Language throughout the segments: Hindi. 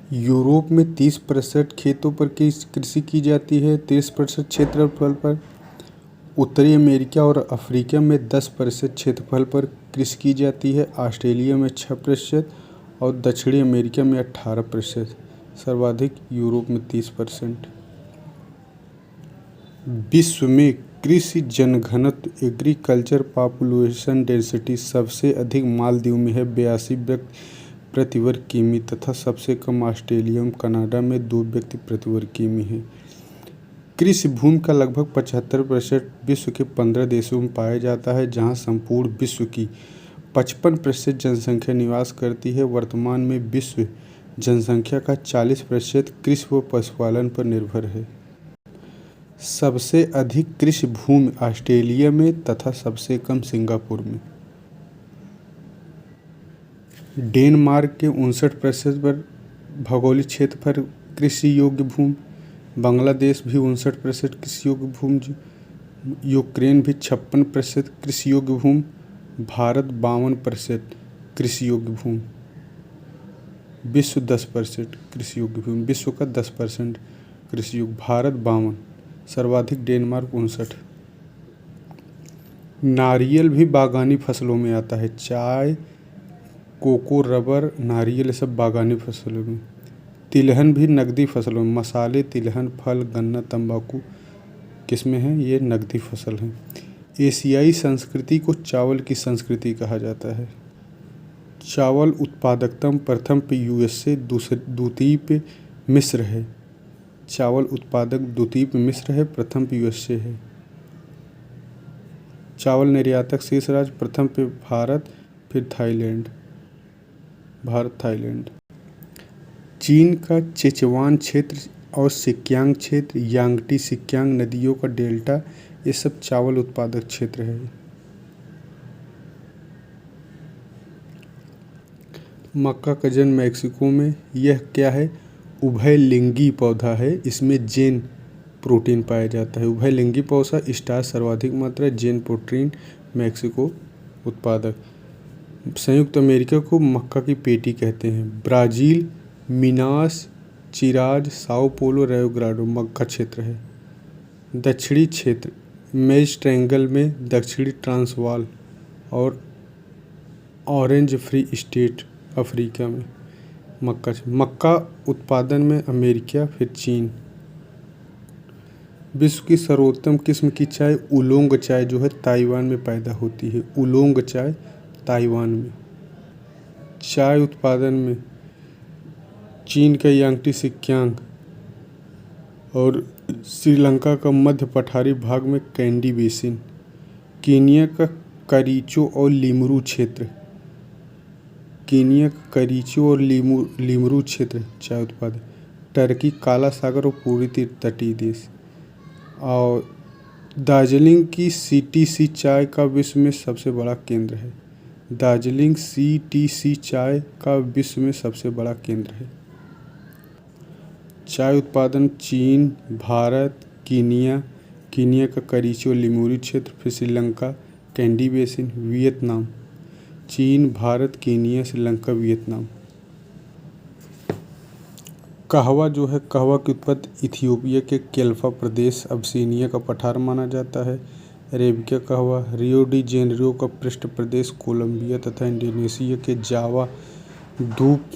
यूरोप में 30% खेतों पर कृषि की जाती है 30% क्षेत्रफल पर। उत्तरी अमेरिका और अफ्रीका में 10% क्षेत्रफल पर कृषि की जाती है। ऑस्ट्रेलिया में 6% और दक्षिणी अमेरिका में 18%। सर्वाधिक यूरोप में 30%। विश्व में कृषि जनघनत्व एग्रीकल्चर पॉपुलेशन डेंसिटी सबसे अधिक मालदीव में है 82 व्यक्ति प्रति वर्ग किमी तथा सबसे कम ऑस्ट्रेलिया और कनाडा में 2 व्यक्ति प्रति वर्ग किमी है। कृषि भूमि का लगभग 75% विश्व के 15 देशों में पाया जाता है, जहां संपूर्ण विश्व की 55% जनसंख्या निवास करती है। वर्तमान में विश्व जनसंख्या का 40% कृषि व पशुपालन पर निर्भर है। सबसे अधिक कृषि भूमि ऑस्ट्रेलिया में तथा सबसे कम सिंगापुर में। डेनमार्क के 59% पर भौगोलिक क्षेत्र पर कृषि योग्य भूमि। बांग्लादेश भी 59% कृषि योग्य भूमि। यूक्रेन भी 56% कृषि योग्य भूमि। भारत 52% कृषि योग्य भूमि। विश्व 10% कृषि योग्य भूमि। विश्व का 10% कृषि योग्य। भारत 52। सर्वाधिक डेनमार्क 59। नारियल भी बागानी फसलों में आता है। चाय, कोको, रबर, नारियल सब बागानी फसलों में। तिलहन भी नकदी फसलों में। मसाले, तिलहन, फल, गन्ना, तंबाकू किसमें हैं? ये नकदी फसल हैं। एशियाई संस्कृति को चावल की संस्कृति कहा जाता है। चावल उत्पादकता प्रथम पे यूएसए, द्वितीय पे मिस्र है। चावल उत्पादक द्वितीय पे मिस्र है, प्रथम पे यूएसए है। चावल निर्यातक शेष राज्य प्रथम पे भारत, फिर थाईलैंड। भारत, थाईलैंड। चीन का सिचुआन क्षेत्र और सिक्यांग क्षेत्र, यांगटी सिक्यांग नदियों का डेल्टा, ये सब चावल उत्पादक क्षेत्र है। मक्का का जन्म मैक्सिको में। यह क्या है? उभयलिंगी पौधा है। इसमें जेन प्रोटीन पाया जाता है। उभयलिंगी पौधा, स्टार्च सर्वाधिक मात्रा, जेन प्रोटीन, मैक्सिको उत्पादक। संयुक्त अमेरिका को मक्का की पेटी कहते हैं। Brazil Minas Gerais, Sao Paulo, Rio Grande मक्का क्षेत्र है। दक्षिणी क्षेत्र मेज ट्रायंगल में दक्षिणी ट्रांसवाल और ऑरेंज फ्री स्टेट अफ्रीका में मक्का उत्पादन में अमेरिका, फिर चीन। विश्व की सर्वोत्तम किस्म की चाय उलोंग चाय जो है ताइवान में पैदा होती है। उलोंग चाय ताइवान में। चाय उत्पादन में चीन का यांगटी सिक्यांग और श्रीलंका का मध्य पठारी भाग में कैंडी बेसिन। कीनिया का करीचो और लिमरू क्षेत्र। कीनिया का करीचो और लिमरू क्षेत्र चाय उत्पादन। टर्की, काला सागर और पूर्वी तटीय देश। और दार्जिलिंग की सीटीसी चाय का विश्व में सबसे बड़ा केंद्र है। दार्जिलिंग सीटीसी चाय का विश्व में सबसे बड़ा केंद्र है। चाय उत्पादन चीन, भारत, कीनिया का करीचो लिमूरी क्षेत्र, फिर श्रीलंका कैंडी बेसिन, वियतनाम। चीन, भारत, कीनिया, श्रीलंका, वियतनाम। कहवा जो है, कहवा की उत्पत्ति इथियोपिया के केल्फा प्रदेश अबसीनिया का पठार माना जाता है। अरेबिका कहवा रियो डी जेनेरियो का पृष्ठ प्रदेश कोलंबिया तथा इंडोनेशिया के जावा द्वीप।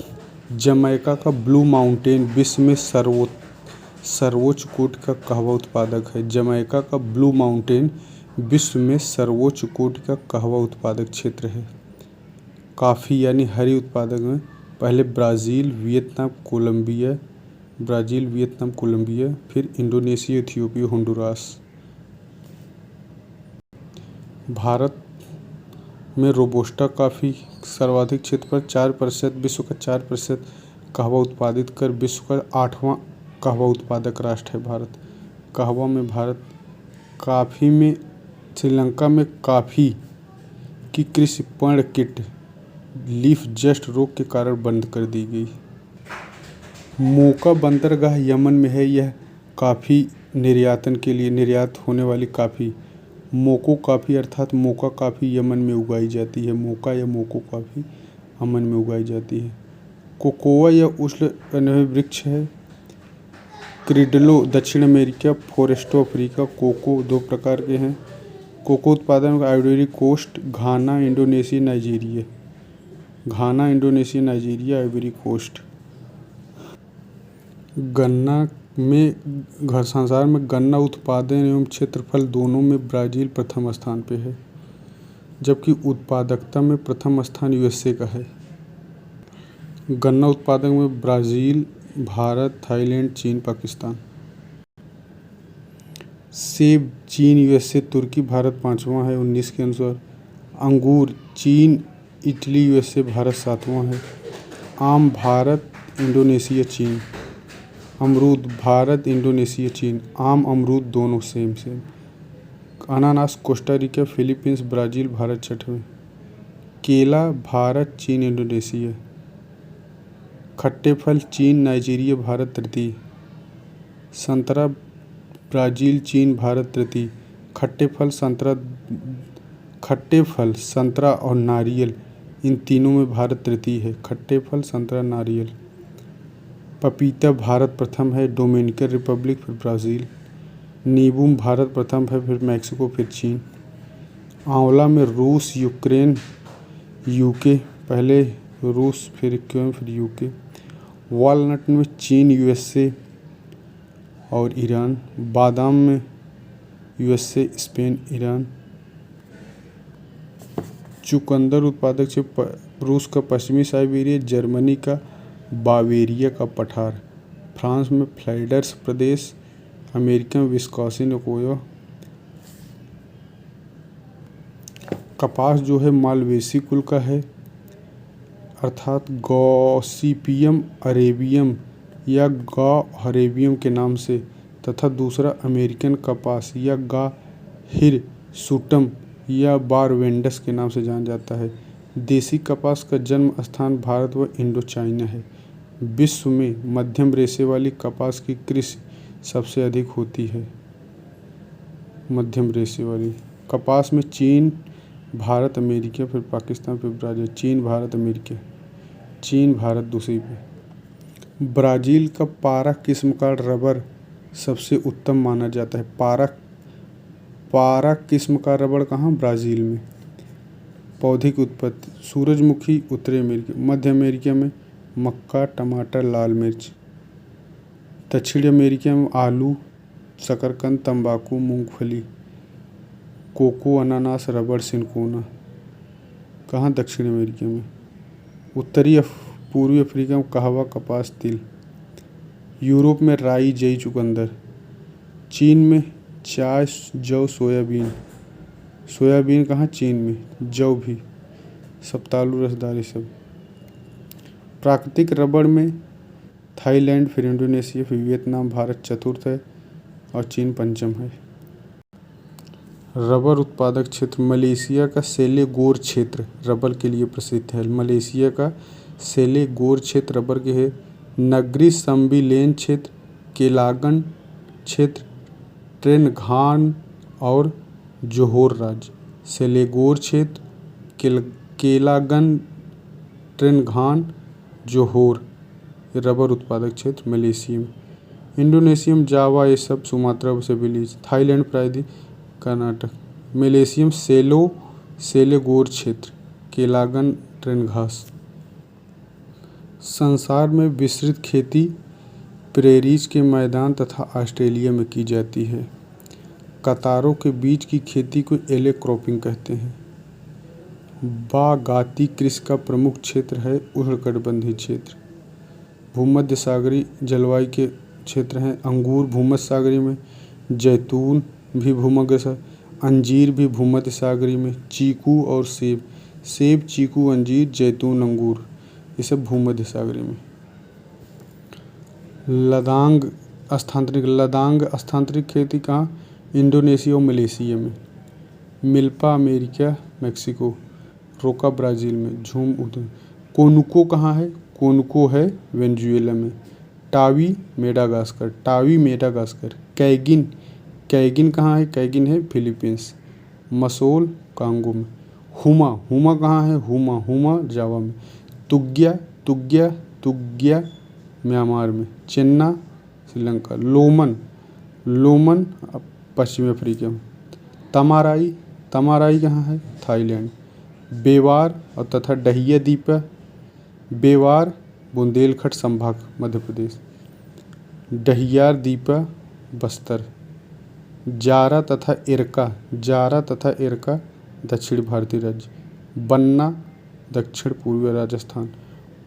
जमैका का ब्लू माउंटेन विश्व में सर्वोच्च कोटि का कहवा उत्पादक है। जमैका का ब्लू माउंटेन विश्व में सर्वोच्च कोटि का कहवा उत्पादक क्षेत्र है। कॉफ़ी यानी हरी उत्पादक में पहले ब्राज़ील, वियतनाम, कोलंबिया, फिर इंडोनेशिया, इथियोपिया, होंडुरास। भारत में रोबोस्टा कॉफ़ी सर्वाधिक क्षेत्र पर 4%, विश्व का 4% कहवा उत्पादित कर विश्व का 8वां कहवा उत्पादक राष्ट्र है भारत। कहवा में भारत। कॉफ़ी में श्रीलंका में कॉफ़ी की कृषि पर्ण कीट लीफ जस्ट रोग के कारण बंद कर दी गई। मोका बंदरगाह यमन में है। यह कॉफ़ी निर्यातन के लिए निर्यात होने वाली कॉफ़ी मोको कॉफ़ी अर्थात मोका कॉफ़ी यमन में उगाई जाती है। मोका या मोको कॉफ़ी यमन में उगाई जाती है। कोकोआ या उष्णकटिबंधीय वृक्ष है। क्रिडलो दक्षिण अमेरिका, फोरेस्टो अफ्रीका। कोको दो प्रकार के हैं। कोको उत्पादन आइवरी कोस्ट, घाना, इंडोनेशिया, नाइजीरिया। घाना, इंडोनेशिया, नाइजीरिया, आइवरी कोस्ट। गन्ना में संसार में गन्ना उत्पादन एवं क्षेत्रफल दोनों में ब्राज़ील प्रथम स्थान पे है, जबकि उत्पादकता में प्रथम स्थान यूएसए का है। गन्ना उत्पादन में ब्राज़ील, भारत, थाईलैंड, चीन, पाकिस्तान। सेब चीन, यूएसए, तुर्की, भारत पाँचवां है 19 के अनुसार। अंगूर चीन, इटली, यूएसए, भारत सातवां है। आम भारत, इंडोनेशिया, चीन। अमरूद भारत, इंडोनेशिया, चीन। आम अमरूद दोनों सेम। अनानास Costa Rica, Philippines, Brazil, Bharat छठवें। केला भारत, चीन, इंडोनेशिया। खट्टे फल चीन, नाइजीरिया, भारत तृतीय। संतरा ब्राज़ील, चीन, भारत तृतीय। खट्टे फल संतरा और नारियल, इन तीनों में भारत तृतीय है। खट्टे फल, संतरा, नारियल। पपीता भारत प्रथम है, डोमिनिकन रिपब्लिक, फिर ब्राज़ील। नींबू भारत प्रथम है, फिर मैक्सिको, फिर चीन। आंवला में रूस, यूक्रेन, यूके। पहले रूस, फिर यूक्रेन, फिर यूके। वॉलनट में चीन, यूएसए और ईरान। बादाम में यूएसए, स्पेन, ईरान। चुकंदर उत्पादक से रूस का पश्चिमी साइबेरिया, जर्मनी का बावेरिया का पठार। फ्रांस में फ्लैंडर्स प्रदेश, अमेरिका में विस्कॉसिन, ओकोयो। कपास जो है मालवेसी कुल का है, अर्थात गॉसिपियम अरेबियम या गा हरेबियम के नाम से, तथा दूसरा अमेरिकन कपास या गा हिरसुटम या बारबेडस के नाम से जाना जाता है। देसी कपास का जन्म स्थान भारत व इंडो चाइना है। विश्व में मध्यम रेशे वाली कपास की कृषि सबसे अधिक होती है। मध्यम रेशे वाली कपास में चीन, भारत, अमेरिका, फिर पाकिस्तान, फिर ब्राज़ील। चीन, भारत, अमेरिका। चीन, भारत दूसरी पे। ब्राज़ील का पारा किस्म का रबर सबसे उत्तम माना जाता है। पारा किस्म का रबर कहाँ? ब्राज़ील में। पौधे की उत्पत्ति सूरजमुखी, उत्तरी अमेरिका। मध्य अमेरिका में मक्का, टमाटर, लाल मिर्च। दक्षिण अमेरिका में आलू, शकरकंद, तंबाकू, मूंगफली। कोको, अनानास, रबर, सिनकोना। कहाँ? दक्षिण अमेरिका में। पूर्वी अफ्रीका में कहवा, कपास, तिल। यूरोप में राई, जई, चुकंदर। चीन में चाय, जौ, सोयाबीन। सोयाबीन कहाँ? चीन में। जौ भी, सप्तालू, रसदार, सब। प्राकृतिक रबड़ में थाईलैंड, फिर इंडोनेशिया, फिर वियतनाम। भारत चतुर्थ है और चीन पंचम है। रबर उत्पादक क्षेत्र मलेशिया का सेलेगोर क्षेत्र रबर के लिए प्रसिद्ध है। मलेशिया का सेलेगोर क्षेत्र रबर के है। नगरी सम्बिलेन क्षेत्र, केलागन क्षेत्र, ट्रेनघान और जोहोर राज्य। सेलेगोर क्षेत्र, केलागन, ट्रेनघान, जोहोर, रबर उत्पादक क्षेत्र मलेशिया में। इंडोनेशिया में जावा, ये सब, सुमात्रा से बिलीज। थाईलैंड, प्रायद्वीप, कर्नाटक। मलेशिया सेलेगोर क्षेत्र, केलागन, ट्रेनघास। संसार में विस्तृत खेती प्रेरीज के मैदान तथा ऑस्ट्रेलिया में की जाती है। कतारों के बीच की खेती को एले क्रॉपिंग कहते हैं। बागाती कृषि का प्रमुख क्षेत्र है उष्णकटिबंधीय क्षेत्र। भूमध्य सागरीय जलवायु के क्षेत्र हैं। अंगूर भूमध्य सागरीय में, जैतून भी भूमध्य, अंजीर भी भूमध्य सागरीय में। चीकू और सेब, चीकू, अंजीर, जैतून, अंगूर, ये सब भूमध्य सागरीय में। लदांग स्थानांतरित खेती कहाँ? इंडोनेशिया और मलेशिया में। Milpa America, Mexico. रोका ब्राज़ील में। झूम उधर। कोनुको कहाँ है? कोनुको है वेनेजुएला में। TAVI Madagascar. कैगिन कहाँ है? कैगिन है फिलीपींस। मसोल कांगो में। हुमा कहाँ है? हुमा जावा में। तुग्या तुग्या म्यांमार में, चेन्ना श्रीलंका, लोमन पश्चिमी अफ्रीका में, तमाराई कहाँ है, थाईलैंड, बेवार और तथा डहिया द्वीप, बेवार बुंदेलखंड संभाग मध्य प्रदेश, डहियार द्वीप बस्तर, जारा तथा एरका दक्षिण भारतीय राज्य, बन्ना दक्षिण पूर्वी राजस्थान,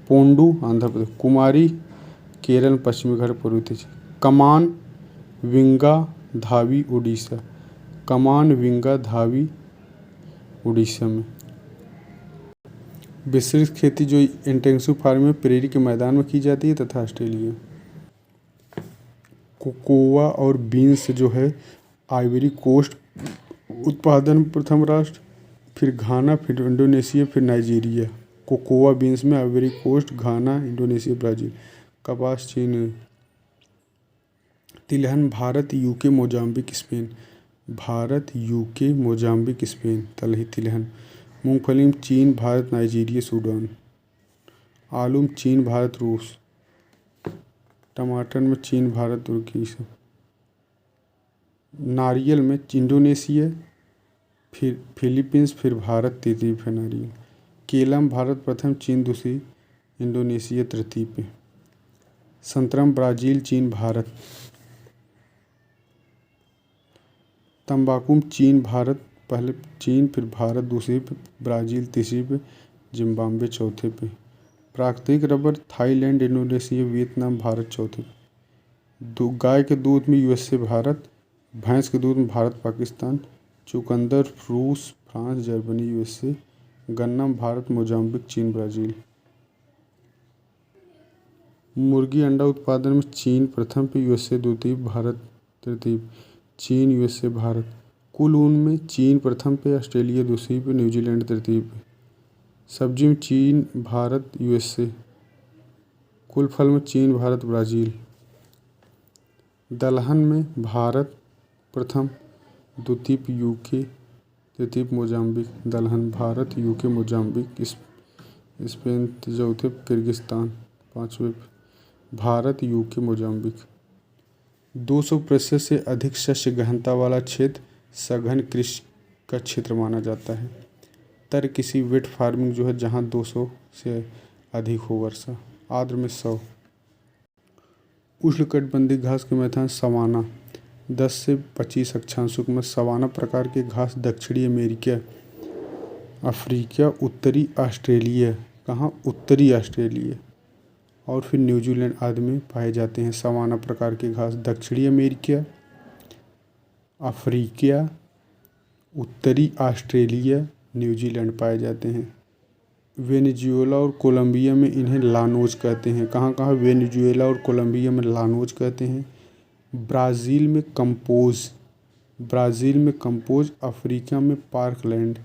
पोंडू आंध्र प्रदेश, कुमारी केरल पश्चिमी घाट पूर्वी, कमान विंगा धावी उड़ीसा में। विस्तृत खेती जो इंटेंसिव फार्मिंग में प्रेरी के मैदान में की जाती है तथा ऑस्ट्रेलिया। कोकोआ और बीन्स जो है आइवरी कोस्ट उत्पादन प्रथम राष्ट्र, फिर घाना, फिर इंडोनेशिया, फिर नाइजीरिया। कोकोआ बीन्स में आइवरी कोस्ट, घाना, इंडोनेशिया, ब्राज़ील। कपास चीन, तिलहन Bharat, UK, Mozambique, Spain, Bharat, UK, Mozambique, Spain, तिलहन। मूंगफली में चीन, भारत, नाइजीरिया, सूडान। आलू में चीन, भारत, रूस। टमाटर में चीन, भारत, तुर्की सब। नारियल में इंडोनेशिया, फिर फिलीपींस, फिर भारत, तृतीय पे नारियल। केला में भारत प्रथम, चीन दूसरी, इंडोनेशिया तृतीय पे। संतरा में ब्राज़ील, चीन, भारत। तंबाकू में चीन, भारत पहले, चीन फिर भारत दूसरे पे, ब्राज़ील तीसरी पे, जिम्बाब्वे चौथे पे। प्राकृतिक rubber Thailand, Indonesia, Vietnam, Bharat चौथे पे। गाय के दूध में यूएसए, भारत। भैंस के दूध में भारत, पाकिस्तान। चुकंदर रूस, फ्रांस, जर्मनी, यूएसए। गन्ना में भारत, मोजाम्बिक, चीन, ब्राज़ील। मुर्गी अंडा उत्पादन में चीन प्रथम पे, यूएसए द्वितीय, भारत तृतीय। चीन, यूएसए, भारत। कुल ऊन में चीन प्रथम पे, ऑस्ट्रेलिया दूसरी पे, न्यूजीलैंड तृतीय पे। सब्जी में चीन, भारत, यूएसए। कुल फल में चीन, भारत, ब्राज़ील। दलहन में भारत प्रथम, द्वितीय पे यूके, तृतीय पे मोजाम्बिक। दलहन भारत, यूके, मोजाम्बिक, स्पेन चौथे पे, किर्गिस्तान पाँचवें पे। Bharat, UK, Mozambique. 200% से अधिक शस्य गहनता वाला क्षेत्र सघन कृषि का क्षेत्र माना जाता है। तर किसी वेट फार्मिंग जो है जहाँ 200 से अधिक हो वर्षा। आर्द्र में 100। उष्णकटिबंधीय घास के मैदान सवाना 10 से 25 अक्षांशों में। सवाना प्रकार के घास दक्षिणी अमेरिका, अफ्रीका, उत्तरी ऑस्ट्रेलिया, कहाँ उत्तरी ऑस्ट्रेलिया और फिर न्यूजीलैंड आदि में पाए जाते हैं। सवाना प्रकार के घास दक्षिणी अमेरिका, अफ्रीका, उत्तरी ऑस्ट्रेलिया, न्यूजीलैंड पाए जाते हैं। वेनेजुएला और कोलंबिया में इन्हें लानोज कहते हैं। कहाँ कहाँ वेनेजुएला और कोलंबिया में लानोज कहते हैं। ब्राज़ील में कंपोज, अफ्रीका में पार्कलैंड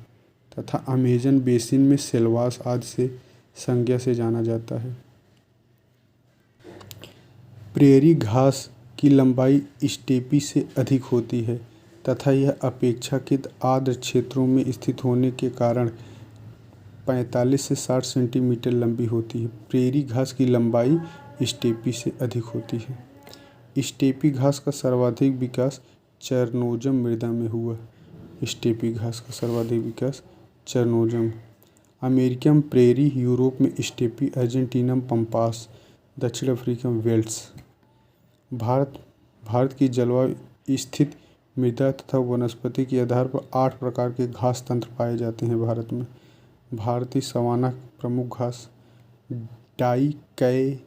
तथा अमेजन बेसिन में सेल्वास आदि से संज्ञा से जाना जाता है। प्रेरी घास की लंबाई स्टेपी से अधिक होती है तथा यह अपेक्षाकृत आर्द्र क्षेत्रों में स्थित होने के कारण 45 से 60 सेंटीमीटर लंबी होती है। प्रेरी घास की लंबाई स्टेपी से अधिक होती है। स्टेपी घास का सर्वाधिक विकास चरनोजम मृदा में हुआ। स्टेपी घास का सर्वाधिक विकास चरनोजम। अमेरिका में प्रेरी, यूरोप में स्टेपी, अर्जेंटीना में पंपास, दक्षिण अफ्रीका में वेल्स। भारत की जलवायु स्थित मृदा तथा वनस्पति के आधार पर 8 प्रकार के घास तंत्र पाए जाते हैं भारत में। भारतीय सवाना प्रमुख घास डाइकैथिम,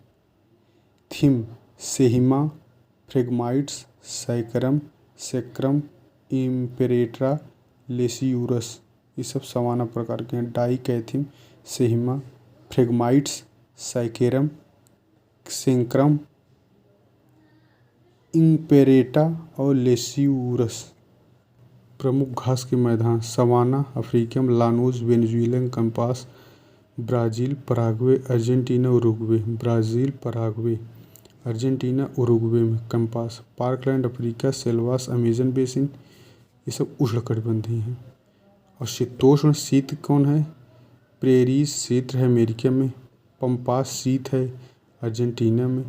सेहिमा, फ्रेगमाइट्स, सैक्रम, इम्पेरेट्रा, लेसियूरस, ये सब सवाना प्रकार के हैं। डाइकैथिम, सेहिमा, फ्रेगमाइट्स, सैक्रम, इम्पेरेटा और लेसियूरस। प्रमुख घास के मैदान सवाना अफ्रीका में लानोज, वेनेजुएला में campos, Brazil, Paraguay, Argentina, Uruguay. Brazil, Paraguay, Argentina, Uruguay में campos. Parkland Africa, selvas, Amazon basin, ये सब उष्णकटिबंधीय हैं। और शीतोष्ण शीत कौन है? प्रेरीज शीत है अमेरिका में, पंपास शीत है अर्जेंटीना में।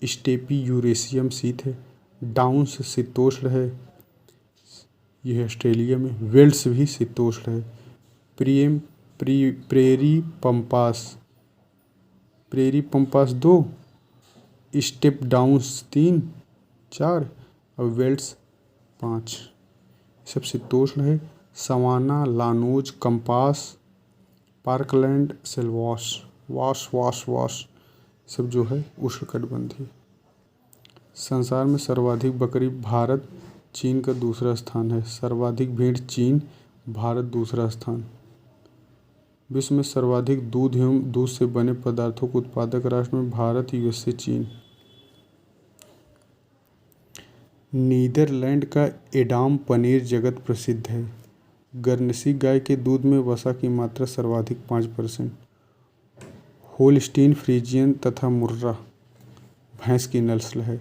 स्टेपी यूरेशियम शीत है। डाउन्स शीतोष्ण है, यह है ऑस्ट्रेलिया में। वेल्स भी शीतोष्ण है। प्रियम prairie pampas, prairie pampas 2, steppe downs 3 4 और वेल्स 5, सब शीतोष्ण है। Savanna, llanos, campos, parkland, selvas, वास वास वास सब जो है उष्णकटिबंधीय। संसार में सर्वाधिक बकरी भारत, चीन का दूसरा स्थान है। सर्वाधिक भेड़ चीन, भारत दूसरा स्थान। विश्व में सर्वाधिक दूध एवं दूध से बने पदार्थों के उत्पादक राष्ट्र में भारत, यूएसए, चीन। नीदरलैंड का एडाम पनीर जगत प्रसिद्ध है। गर्नसी गाय के दूध में वसा की मात्रा सर्वाधिक 5%। होल्स्टीन फ्रीजियन तथा मुर्रा भैंस की नस्ल है।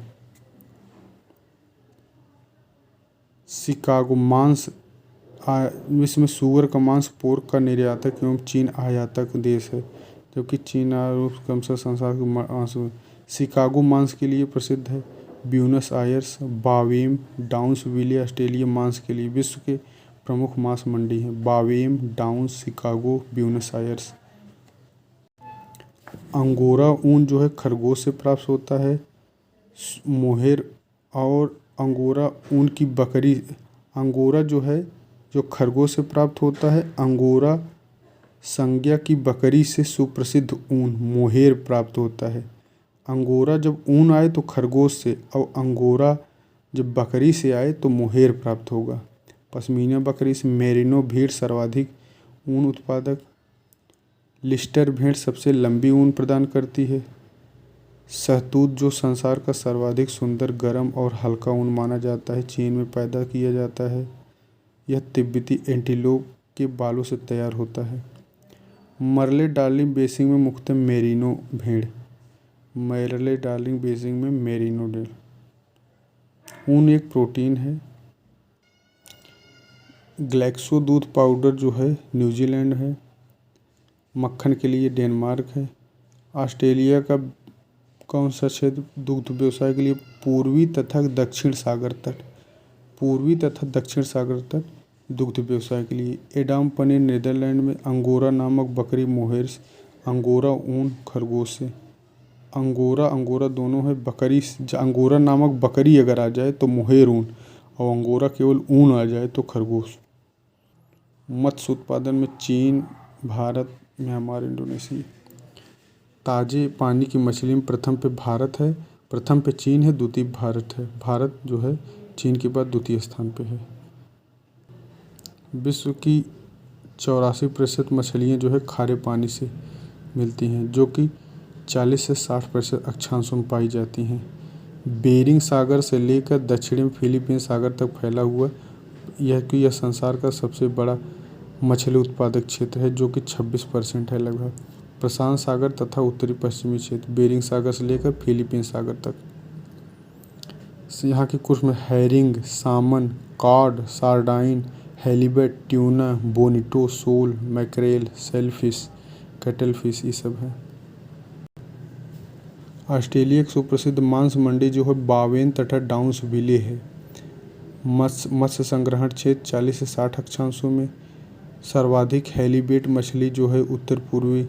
शिकागो मांस, विश्व में सूअर का मांस पोर्क का निर्यातक एवं चीन आयातक देश है, जबकि चीन कम से संसार के मांस शिकागो मांस के लिए प्रसिद्ध है। ब्यूनस आयर्स, बावेम, डाउन्सविले ऑस्ट्रेलिया मांस के लिए विश्व के प्रमुख मांस मंडी हैं। बावेम, Downs, Chicago, Buenos Aires. Angora ऊन जो है खरगोश से प्राप्त होता है। मोहेर और अंगोरा ऊन की बकरी, अंगोरा जो है जो खरगोश से प्राप्त होता है। अंगोरा संज्ञा की बकरी से सुप्रसिद्ध ऊन मोहेर प्राप्त होता है। अंगोरा जब ऊन आए तो खरगोश से, और अंगोरा जब बकरी से आए तो मोहेर प्राप्त होगा। पश्मीना बकरी से। मेरिनो भेड़ सर्वाधिक ऊन उत्पादक। लिस्टर भेड़ सबसे लंबी ऊन प्रदान करती है। शहतूत जो संसार का सर्वाधिक सुंदर, गर्म और हल्का ऊन माना जाता है, चीन में पैदा किया जाता है। यह तिब्बती एंटीलोप के बालों से तैयार होता है। मरले डार्लिंग बेसिन में मुख्यतः मेरिनो भेड़। मरले डार्लिंग बेसिन में मेरिनो भेड़। ऊन एक प्रोटीन है। ग्लैक्सो दूध पाउडर जो है न्यूजीलैंड है। मक्खन के लिए डेनमार्क है। ऑस्ट्रेलिया का कौन सा क्षेत्र दुग्ध व्यवसाय के लिए? पूर्वी तथा दक्षिण सागर तट। पूर्वी तथा दक्षिण सागर तट दुग्ध व्यवसाय के लिए। एडाम पनीर नीदरलैंड में। अंगोरा नामक बकरी मोहेर से। अंगोरा ऊन खरगोश से। अंगोरा दोनों है। बकरी अंगोरा नामक बकरी अगर आ जाए तो मोहेर ऊन, और अंगोरा केवल ऊन आ जाए तो खरगोश। मत्स्य उत्पादन में चीन, भारत, म्यांमार, इंडोनेशिया। ताजे पानी की मछली में प्रथम पे भारत है, प्रथम पे चीन है, द्वितीय भारत है। भारत जो है चीन के बाद द्वितीय स्थान पे है। विश्व की 84% मछलियाँ जो है खारे पानी से मिलती हैं, जो कि 40 से 60% अक्षांशों में पाई जाती हैं। बेरिंग सागर से लेकर दक्षिणी फिलीपीन सागर तक फैला हुआ यह संसार का सबसे बड़ा मछली उत्पादक क्षेत्र है, जो कि 26% है लगभग। प्रशांत सागर तथा उत्तरी पश्चिमी क्षेत्र बेरिंग सागर से लेकर फिलीपीन सागर तक। यहाँ की कुछ में herring, salmon, cod, sardine, halibut, tuna, bonito, sole, mackerel, sailfish, cuttlefish ये सब है। ऑस्ट्रेलिया की सुप्रसिद्ध मांस मंडी जो है बावेन तथा डाउन्सविले है। मत्स्य संग्रहण क्षेत्र 40 से 60 अक्षांशों में। सर्वाधिक हेलीबेट मछली जो है उत्तर पूर्वी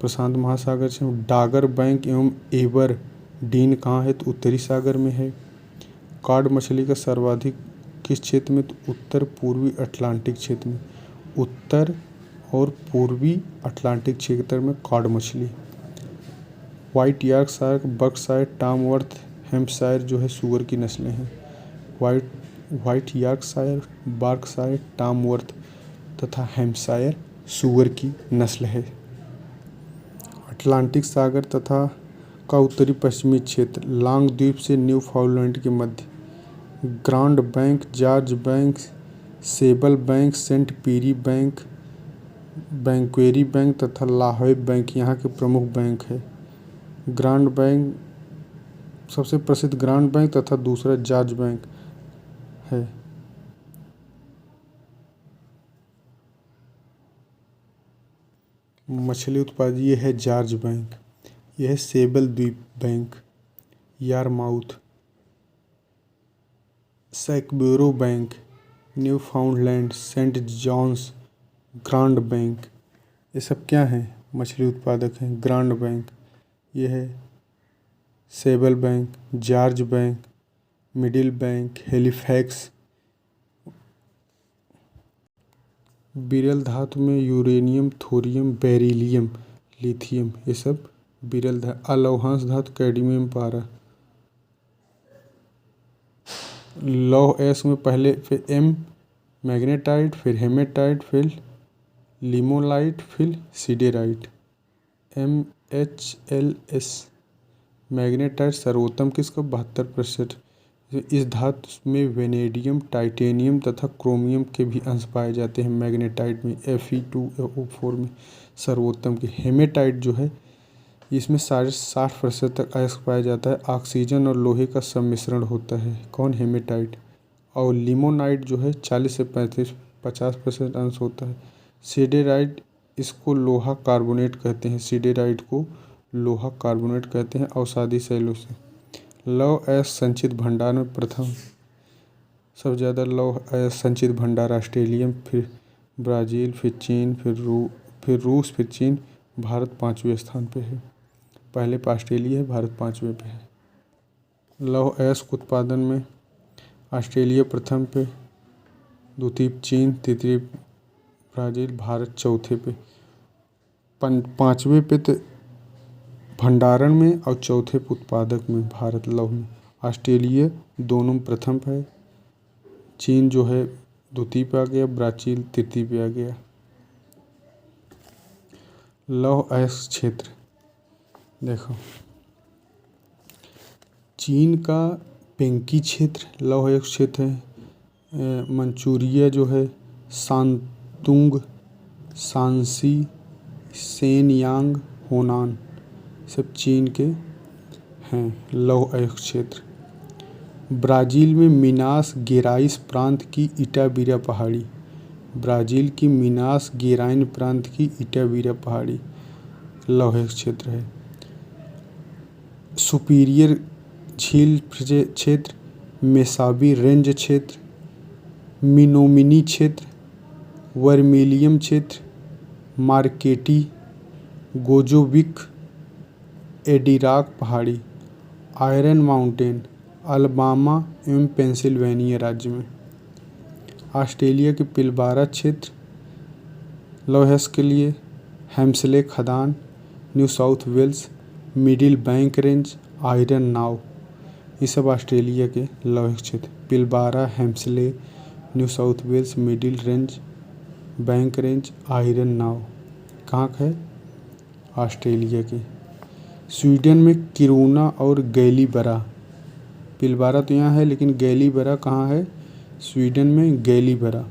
प्रशांत महासागर से। डागर बैंक एवं एबर डीन कहाँ है? तो उत्तरी सागर में है। कॉड मछली का सर्वाधिक किस क्षेत्र में? तो उत्तर पूर्वी अटलांटिक क्षेत्र में। उत्तर और पूर्वी अटलांटिक क्षेत्र में कॉड मछली। वाइट यॉर्कशायर, बर्कशायर, टामवर्थ, हैम्पशायर जो है सूअर की नस्लें हैं। वाइट यॉर्कशायर, बर्कशायर, टामवर्थ तथा हैम्पशायर सूअर की नस्ल है। अटलांटिक सागर तथा का उत्तरी पश्चिमी क्षेत्र लॉन्ग द्वीप से न्यूफाउंडलैंड के मध्य। Grand Bank, George Bank, Sable Bank, Saint Pierre Bank, Banquereau Bank तथा लाहौय बैंक यहाँ के प्रमुख बैंक है। ग्रांड बैंक सबसे प्रसिद्ध ग्रांड बैंक तथा दूसरा जॉर्ज बैंक है। मछली उत्पादक ये है जॉर्ज बैंक। यह है सेबल द्वीप बैंक, यारमाउथ, सैकबोरो Bank, Newfoundland, Saint John's, Grand Bank. ये सब क्या हैं? मछली उत्पादक हैं। ग्रांड बैंक, यह है Sable Bank, George Bank, Middle Bank, Halifax. विरल धातु में यूरेनियम, थोरियम, बेरिलियम, लिथियम, ये सब विरल धातु। अलौहांश धातु कैडमियम, पारा। लौह अयस्क में पहले फिर एम, मैग्नेटाइट, फिर हेमेटाइट, फिर लिमोलाइट, फिर सिडेराइट। MHLS मैग्नेटाइट सर्वोत्तम किसका? 72%। इस धातु में वेनेडियम, टाइटेनियम तथा क्रोमियम के भी अंश पाए जाते हैं। मैग्नेटाइट में Fe2O4 में सर्वोत्तम की। हेमेटाइट जो है इसमें 60% तक अयस्क पाया जाता है। ऑक्सीजन और लोहे का सम्मिश्रण होता है। कौन? हेमेटाइट। और लिमोनाइट जो है 40 से 50% अंश होता है। सिडेराइट, इसको लोहा कार्बोनेट कहते हैं। सिडेराइट को लोहा कार्बोनेट कहते हैं अवसादी शैलों से। लौह अयस्क संचित भंडार में प्रथम, सबसे ज़्यादा लौह अयस्क संचित भंडार ऑस्ट्रेलिया, फिर ब्राज़ील, फिर चीन, फिर रूस, फिर चीन। भारत 5वें स्थान पे है। पहले पे ऑस्ट्रेलिया है, भारत 5वें पे है। लौह अयस्क उत्पादन में ऑस्ट्रेलिया प्रथम पे, द्वितीय चीन, तृतीय ब्राज़ील, भारत चौथे पे। 5वें पे तो भंडारण में और चौथे पे उत्पादक में भारत लौह में। ऑस्ट्रेलिया दोनों में प्रथम पे है। चीन जो है द्वितीय पे आ गया, ब्राज़ील तृतीय पे आ गया। लौह अयस्क क्षेत्र देखो, चीन का पेंकी क्षेत्र लौह अयस्क क्षेत्र है। मंचूरिया जो है, शांतुंग, शांसी, शेनयांग, होनान, सब चीन के हैं लौह अयस्क क्षेत्र। ब्राज़ील में मिनास गेराइस प्रांत की इटाबिरा पहाड़ी, ब्राज़ील की मिनास गेराइन प्रांत की इटाबिरा पहाड़ी लौह अयस्क क्षेत्र है। सुपीरियर झील क्षेत्र, मेसाबी रेंज क्षेत्र, मिनोमिनी क्षेत्र, वर्मिलियम क्षेत्र, मार्केटी, गोजोविक, एडिराक पहाड़ी, आयरन माउंटेन, अलबामा एवं पेंसिल्वेनिया राज्य में। ऑस्ट्रेलिया के पिलबारा क्षेत्र लौह अयस्क के लिए, हैम्सले खदान, New South Wales, Middle Bank Range, Iron Knob, ये सब ऑस्ट्रेलिया के लौह अयस्क क्षेत्र। Pilbara, Hamersley, New South Wales, Middle Range, Bank Range, Iron Knob कहाँ का है? ऑस्ट्रेलिया के। स्वीडन में किरूना और गैलीबरा, पिलबारा तो यहाँ है लेकिन गैलीबरा कहाँ है? स्वीडन में गैलीबरा।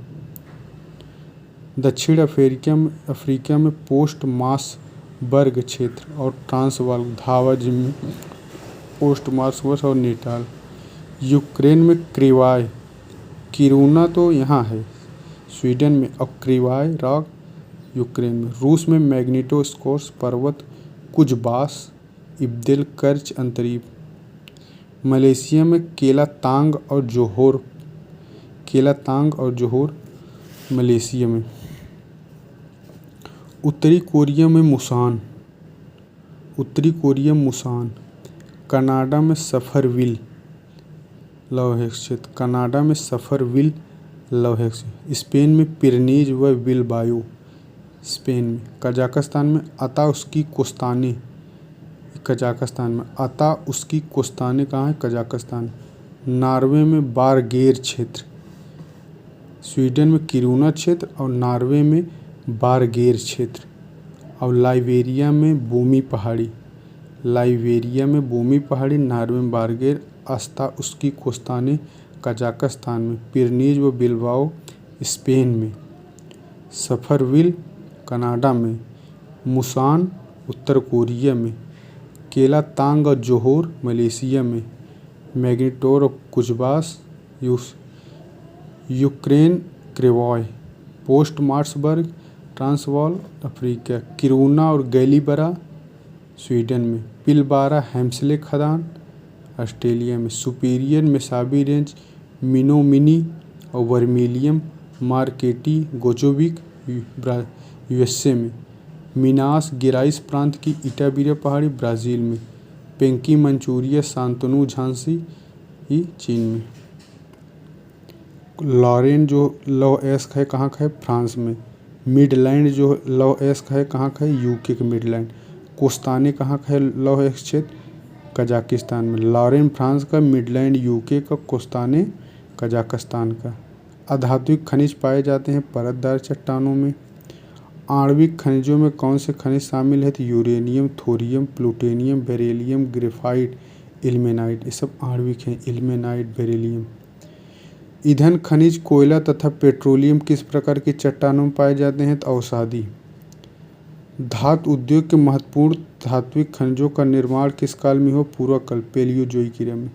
दक्षिण अफ्रीका में पोस्ट मार्सबर्ग क्षेत्र और ट्रांसवाल, धावा जिम्मी, पोस्ट मार्सबर्ग और नेटाल। यूक्रेन में क्रिवाय, किरूना तो यहाँ है स्वीडन में, और क्रिवाय रॉक यूक्रेन में। रूस में मैग्नेटोस्कोर्स पर्वत, कुजबास, इब्देल कर्च अंतरीप। मलेशिया में केलातांग और जोहोर मलेशिया में। उत्तरी कोरिया में मुसान। कनाडा में सफरविल लौह अयस्क क्षेत्र, कनाडा में सफरविल लौह अयस्क। स्पेन में पिरनीज व बिलबायो, स्पेन में। कजाकिस्तान में अता उसकी कोस्ताने, कजाकिस्तान में। अता उसकी कोस्ताने कहाँ है? कजाकिस्तान। नॉर्वे में बारगेर क्षेत्र, स्वीडन में किरूना क्षेत्र और नॉर्वे में बारगेर क्षेत्र। और लाइबेरिया में बोमी पहाड़ी, नॉर्वे में बारगेर, अस्ता उसकी कोस्ताने कजाकिस्तान में, पिरनीज व बिलबाओ स्पेन में, सफरविल कनाडा में, मुसान उत्तर कोरिया में, केलातांग और जोहोर मलेशिया में, मैग्नेटोर और Kuzbas Ukraine, Krivoy, Postmasburg Transvaal Africa, Kiruna और गैलीबरा स्वीडन में। पिलबारा हेम्सले खदान ऑस्ट्रेलिया में, सुपीरियर मेसाबी रेंज, मिनोमिनी और वर्मिलियम मार्केटी गोचोविक यूएसए में, मिनास गेराइस प्रांत की इटाबिरा पहाड़ी ब्राज़ील में, पेंकी मंचूरिया शांतनु झांसी चीन में। लॉरेन जो लॉएस्क है कहाँ का है, फ्रांस में। मिडलैंड जो लॉएस्क है कहाँ का है, यूके के मिडलैंड। कोस्ताने कहाँ का है लॉएस्क क्षेत्र, कजाकिस्तान में। लॉरेन फ्रांस का, मिडलैंड यूके का, कोस्ताने कजाकिस्तान का। अधात्विक खनिज पाए जाते हैं परतदार चट्टानों में। आणविक खनिजों में कौन से खनिज शामिल है, तो uranium, thorium, plutonium, beryllium, graphite, ilmenite, ये सब आणविक हैं, इल्मेनाइट, बेरिलियम। ईंधन खनिज कोयला तथा पेट्रोलियम किस प्रकार की चट्टानों में पाए जाते हैं, तो अवसादी। धातु उद्योग के महत्वपूर्ण धात्विक खनिजों का निर्माण किस काल में हो, पूर्वकाल, पैलियोजोइक ईरा में।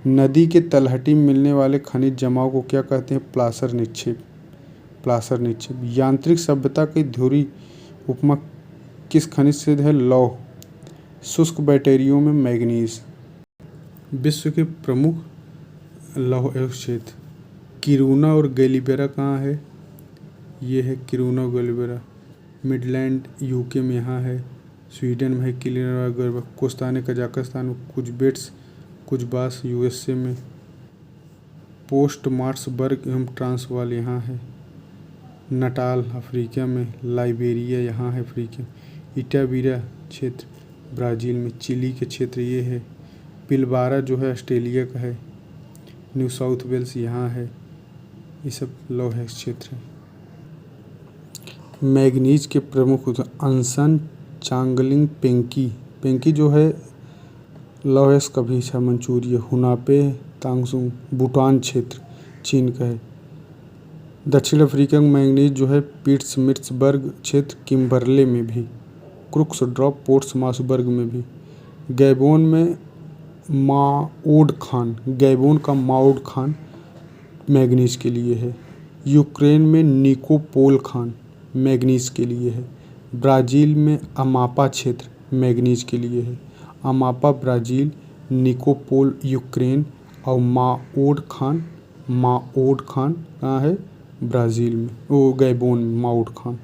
नदी के तलहटी में मिलने वाले खनिज जमाव को क्या कहते हैं, प्लासर निक्षेप, प्लासर निक्षेप। यांत्रिक सभ्यता की धुरी उपमा किस खनिज से है, लौह। शुष्क बैटरियों में मैग्नीज। विश्व के प्रमुख लौह क्षेत्र, किरूना और गैलीबेरा कहाँ है, ये है किरूना और गैलीबेरा। मिडलैंड यूके में यहाँ है, स्वीडन में है किरूना, कोस्ताने कजाकिस्तान में, कुछ कुचबास यूएसए में, पोस्ट मार्सबर्ग एवं ट्रांसवाल यहाँ है, नटाल अफ्रीका में, लाइबेरिया यहाँ है अफ्रीका, इटाबिरा क्षेत्र ब्राज़ील में, चिली के क्षेत्र ये है, पिलबारा जो है ऑस्ट्रेलिया का है, न्यू साउथ वेल्स यहाँ है, ये सब लौह क्षेत्र है। मैग्नीज के प्रमुख अंसन, चांगलिंग, पेंकी। पेंकी जो है लौह का भी है, मंचूरिया, हुनापे, तांगसुंग, भूटान क्षेत्र चीन का है। दक्षिण अफ्रीका में मैंगनीज जो है पिट्समिट्सबर्ग क्षेत्र, किम्बरले में भी, क्रुक्स ड्रॉप, पोर्ट्समाउथबर्ग में भी। गैबोन में माओड खान, गैबोन का माओड खान मैंगनीज के लिए है। यूक्रेन में निकोपोल खान मैंगनीज के लिए है। ब्राज़ील में अमापा क्षेत्र मैंगनीज के लिए है। अमापा ब्राज़ील, निकोपोल यूक्रेन और माओड खान कहाँ है, ब्राज़ील में, वो गैबोन में माओड खान।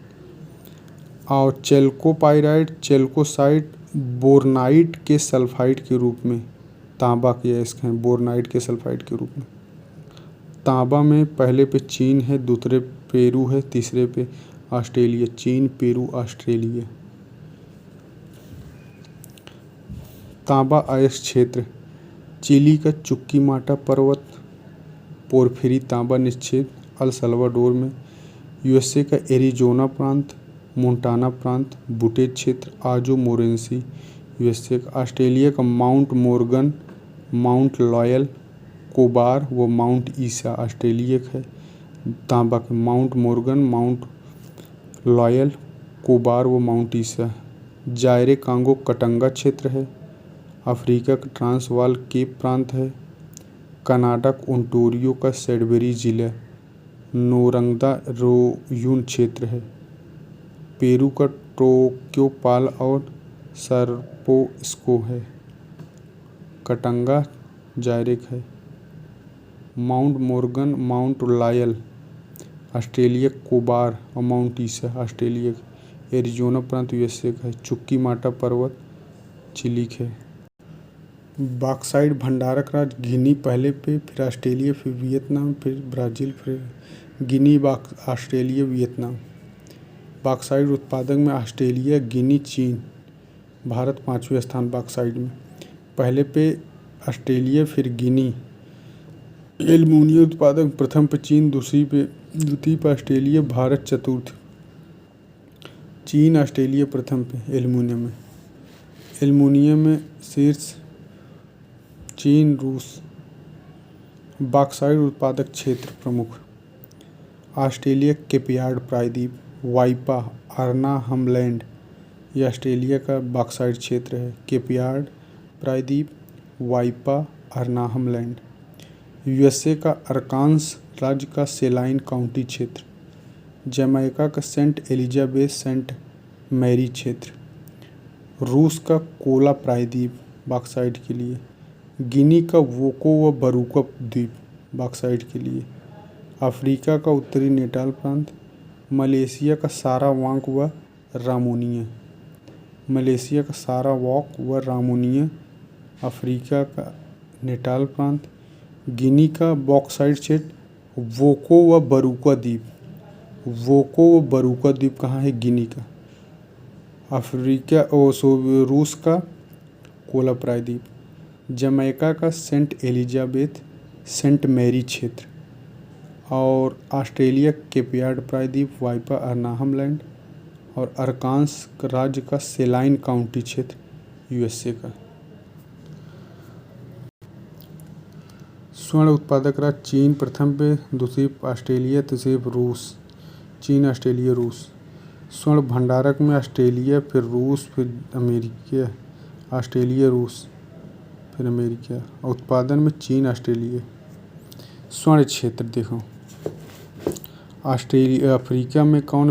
और चेल्कोपाइराइट, चेल्कोसाइट बोरनाइट के सल्फाइड के रूप में, तांबा के अयस्क हैं, बोरनाइट के सल्फाइड के रूप में। तांबा में पहले पे चीन है, दूसरे पेरू है, तीसरे पे ऑस्ट्रेलिया। चीन, पेरू, ऑस्ट्रेलिया। तांबा अयस्क क्षेत्र, चिली का चुक्कीमाटा पर्वत, पोर्फिरी तांबा निक्षेप अल सल्वाडोर में, यूएसए का एरिजोना प्रांत, मोंटाना प्रांत, बुटे क्षेत्र, आजो मोरेंसी यूएसए का, ऑस्ट्रेलिया का माउंट मोर्गन, माउंट लॉयल, कोबार व माउंट ईसा ऑस्ट्रेलिया का है। तांबा का माउंट मोर्गन, माउंट लॉयल, कोबार व माउंट ईसा। जायरे कांगो कटंगा क्षेत्र है। अफ्रीका का ट्रांसवाल केप प्रांत है। कनाडा का ओंटारियो का सैडबरी जिला, नोरंगदा रोयून क्षेत्र है। पेरू का टोक्योपाल और सर्पोस्को है। कटंगा जायरे का है। Mount Morgan, Mount Lyell Australia, Cobar और माउंट ईसा ऑस्ट्रेलिया का। एरिजोना प्रांत यूएसए का है। चुक्कीमाटा पर्वत चिली का है। बॉक्साइट भंडारक राज्य गिनी पहले पे, फिर ऑस्ट्रेलिया, फिर वियतनाम, फिर ब्राज़ील, फिर गिनी, ऑस्ट्रेलिया, वियतनाम। बॉक्साइट उत्पादक में ऑस्ट्रेलिया, गिनी, चीन। भारत 5वें स्थान बॉक्साइट में, पहले पे ऑस्ट्रेलिया, फिर गिनी। एल्युमिनियम उत्पादक प्रथम पे चीन, द्वितीय पे ऑस्ट्रेलिया, भारत चतुर्थ। चीन, ऑस्ट्रेलिया प्रथम पे एल्युमिनियम में। एल्युमिनियम में शीर्ष चीन, रूस। बॉक्साइट उत्पादक क्षेत्र प्रमुख, ऑस्ट्रेलिया केपयार्ड प्रायद्वीप, वाइपा, अर्नाहमलैंड, यह ऑस्ट्रेलिया का बॉक्साइट क्षेत्र है। केपयार्ड प्रायद्वीप, वाइपा, अर्नाहमलैंड। यूएसए का अरकान्स राज्य का सेलाइन काउंटी क्षेत्र। जमैका का सेंट एलिजाबेथ सेंट मैरी क्षेत्र। रूस का कोला प्रायद्वीप बॉक्साइट के लिए। गिनी का वोको व बरूका द्वीप बॉक्साइट के लिए। अफ्रीका का उत्तरी नेटाल प्रांत। मलेशिया का सारावाक व रामोनिया। मलेशिया का सारावाक व रामोनिया। अफ्रीका का नेटाल प्रांत। गिनी का बॉक्साइट क्षेत्र। वोको व बरूका द्वीप। वोको व बरूका द्वीप कहाँ है? गिनी का। अफ्रीका रूस का कोला प्रायद्वीप। जमैका का सेंट एलिजाबेथ सेंट मैरी क्षेत्र। और ऑस्ट्रेलिया केपयार्ड प्रायद्वीप वाइपा अर्नाहम लैंड। और अरकान्स राज्य का सेलाइन काउंटी क्षेत्र यूएसए का। स्वर्ण उत्पादक राज्य चीन प्रथम पे, दूसरी ऑस्ट्रेलिया, तीसरी रूस। चीन, ऑस्ट्रेलिया, रूस। स्वर्ण भंडारक में ऑस्ट्रेलिया, फिर रूस, फिर अमेरिका। ऑस्ट्रेलिया, रूस, फिर अमेरिका। उत्पादन में चीन, ऑस्ट्रेलिया। स्वर्ण क्षेत्र देखो, ऑस्ट्रेलिया, अफ्रीका में कौन?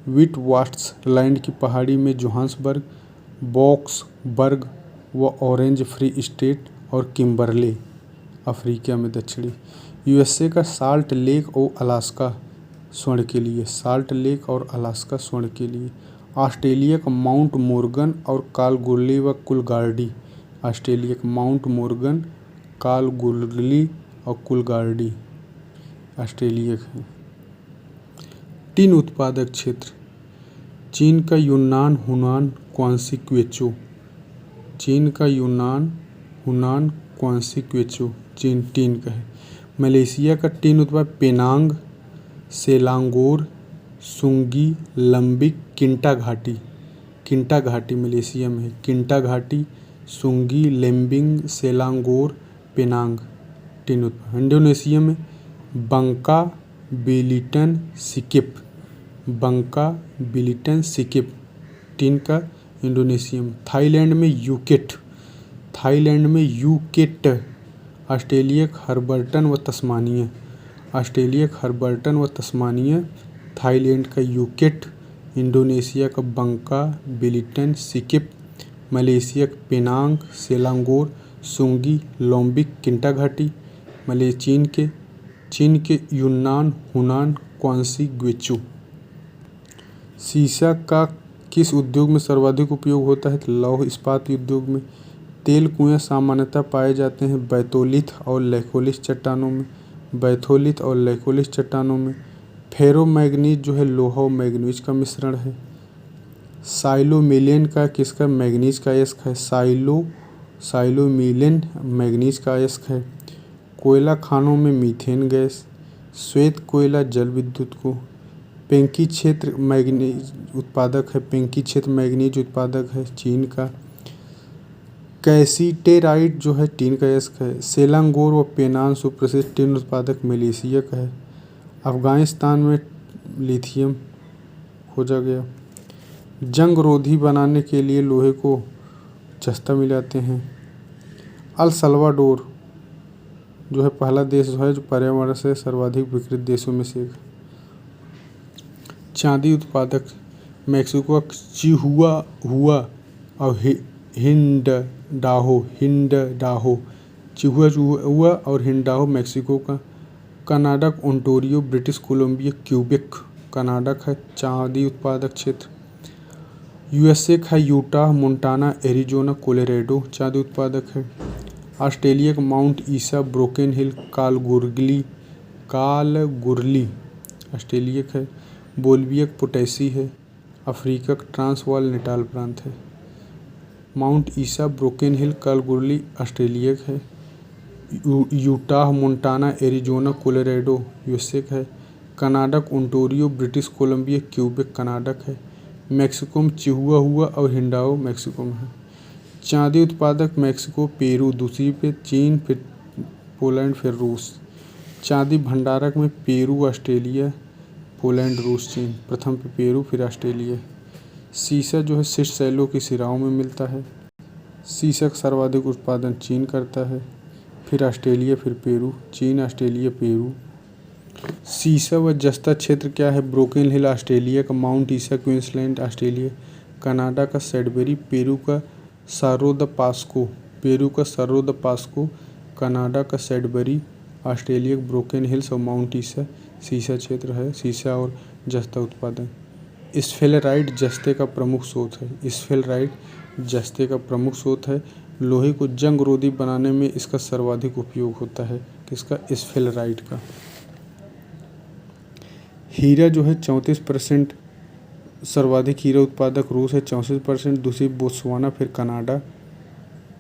विटवाट्सलैंड की पहाड़ी में जोहान्सबर्ग, बॉक्सबर्ग व ऑरेंज फ्री स्टेट और किम्बरले अफ्रीका में दक्षिणी। यूएसए का साल्ट लेक और अलास्का स्वर्ण के लिए। साल्ट लेक और अलास्का स्वर्ण के लिए। ऑस्ट्रेलिया का माउंट मोर्गन और कालगुरली व कुलगार्डी। ऑस्ट्रेलिया का माउंट मोर्गन, कालगुरली और कुलगार्डी ऑस्ट्रेलिया का। टिन उत्पादक क्षेत्र चीन का यूनान, हुनान, क्वांसी, क्वेचो। चीन का यूनान, हुनान, क्वांसी, क्वेचो चीन टिन का है। मलेशिया का टिन उत्पादक पेनांग, सेलांगोर, सुंगी, लंबिक, किंटा घाटी। किंटा घाटी मलेशिया में है। किंटा घाटी, सुंगी, लेम्बिंग, सेलांगोर, पेनांग टिन उत्पादक। इंडोनेशिया में बंका, बिलिटन, सिकिप। बंका, बिलिटन, सिकिप टिन का इंडोनेशिया में। थाईलैंड में यूकेट। थाईलैंड में यूकेट। ऑस्ट्रेलिया हर्बर्टन व तस्मानिया। ऑस्ट्रेलिया हर्बर्टन व तस्मानिया। थाईलैंड का यूकेट। इंडोनेशिया का बंका, बिलिटन, सिकिप। मलेशिया का पेनांग, सेलांगोर, सुंगी, लोम्बिक, किंटा घाटी। चीन के यूनान, हुनान, क्वांसी, ग्वेचू। सीसा का किस उद्योग में सर्वाधिक उपयोग होता है? लौह इस्पात उद्योग में। तेल कुएं सामान्यतः पाए जाते हैं बैथोलिथ और लैकोलिथ चट्टानों में। बैथोलिथ और लैकोलिथ चट्टानों में। फेरोमैग्नीज जो है लोहा और मैग्नीज का मिश्रण है। साइलोमिलेन का किसका? मैग्नीज का अयस्क है। साइलोमिलेन मैग्नीज का अयस्क है। कोयला खानों में मीथेन गैस। श्वेत कोयला जल विद्युत को। पेंकी क्षेत्र मैग्नीज उत्पादक है। पेंकी क्षेत्र मैग्नीज उत्पादक है चीन का। कैसीटेराइट जो है टिन का अयस्क है। सेलांगोर व पेनांग सुप्रसिद्ध टिन उत्पादक मलेशिया का है। अफगानिस्तान में लिथियम खोजा गया। जंग रोधी बनाने के लिए लोहे को जस्ता मिलाते हैं। अल सल्वाडोर जो है पहला देश है जो पर्यावरण से सर्वाधिक विकसित देशों में से एक। चांदी उत्पादक मैक्सिको का चिहुआहुआ और हिंडाहो। चिहुआहुआ और हिंडाहो मैक्सिको का। कनाडा का Ontario, British Columbia, Quebec Canada का चांदी उत्पादक क्षेत्र। यूएसए का यूटाह, मोंटाना, एरिजोना, कोलोराडो चांदी उत्पादक है। ऑस्ट्रेलिया का माउंट ईसा, ब्रोकेन हिल, कालगुरली ऑस्ट्रेलिया का है। बोलिविया का पोटेसी है। अफ्रीका का ट्रांसवाल नेटाल प्रांत है। माउंट ईसा, ब्रोकेन हिल, कालगुरली ऑस्ट्रेलिया का है। यूटाह, मोंटाना, एरिजोना, कोलोराडो यूएसए का है। कनाडा का Ontario, British Columbia, Quebec Canada का है। मैक्सिको में चिहुआहुआ और हिंडाहो मैक्सिको में है। चांदी उत्पादक मैक्सिको, पेरू दूसरी पे, चीन, फिर पोलैंड, फिर रूस। चांदी भंडारक में पेरू, ऑस्ट्रेलिया, पोलैंड, रूस, चीन। प्रथम पे पेरू, फिर ऑस्ट्रेलिया। सीसा जो है शीर्ष शैलों की सिराओं में मिलता है। सीसा का सर्वाधिक उत्पादन चीन करता है, फिर ऑस्ट्रेलिया, फिर पेरू। चीन, ऑस्ट्रेलिया, पेरू। सीसा व जस्ता क्षेत्र क्या है? ब्रोकेन हिल ऑस्ट्रेलिया का। माउंट ईसा क्वींसलैंड ऑस्ट्रेलिया। कनाडा का सैडबरी, पेरू का सारो द पास्को, कनाडा का सैडबरी, ऑस्ट्रेलिया का ब्रोकन हिल्स और माउंट ईसा सीसा क्षेत्र है, सीसा और जस्ता उत्पादन। स्फेलेराइट जस्ते का प्रमुख स्रोत है। लोहे को जंग रोधी बनाने में इसका सर्वाधिक उपयोग होता है, किसका? स्फेलेराइट का। हीरा जो है 34%, सर्वाधिक हीरा उत्पादक रूस है 64%, दूसरी बोत्सवाना, फिर कनाडा।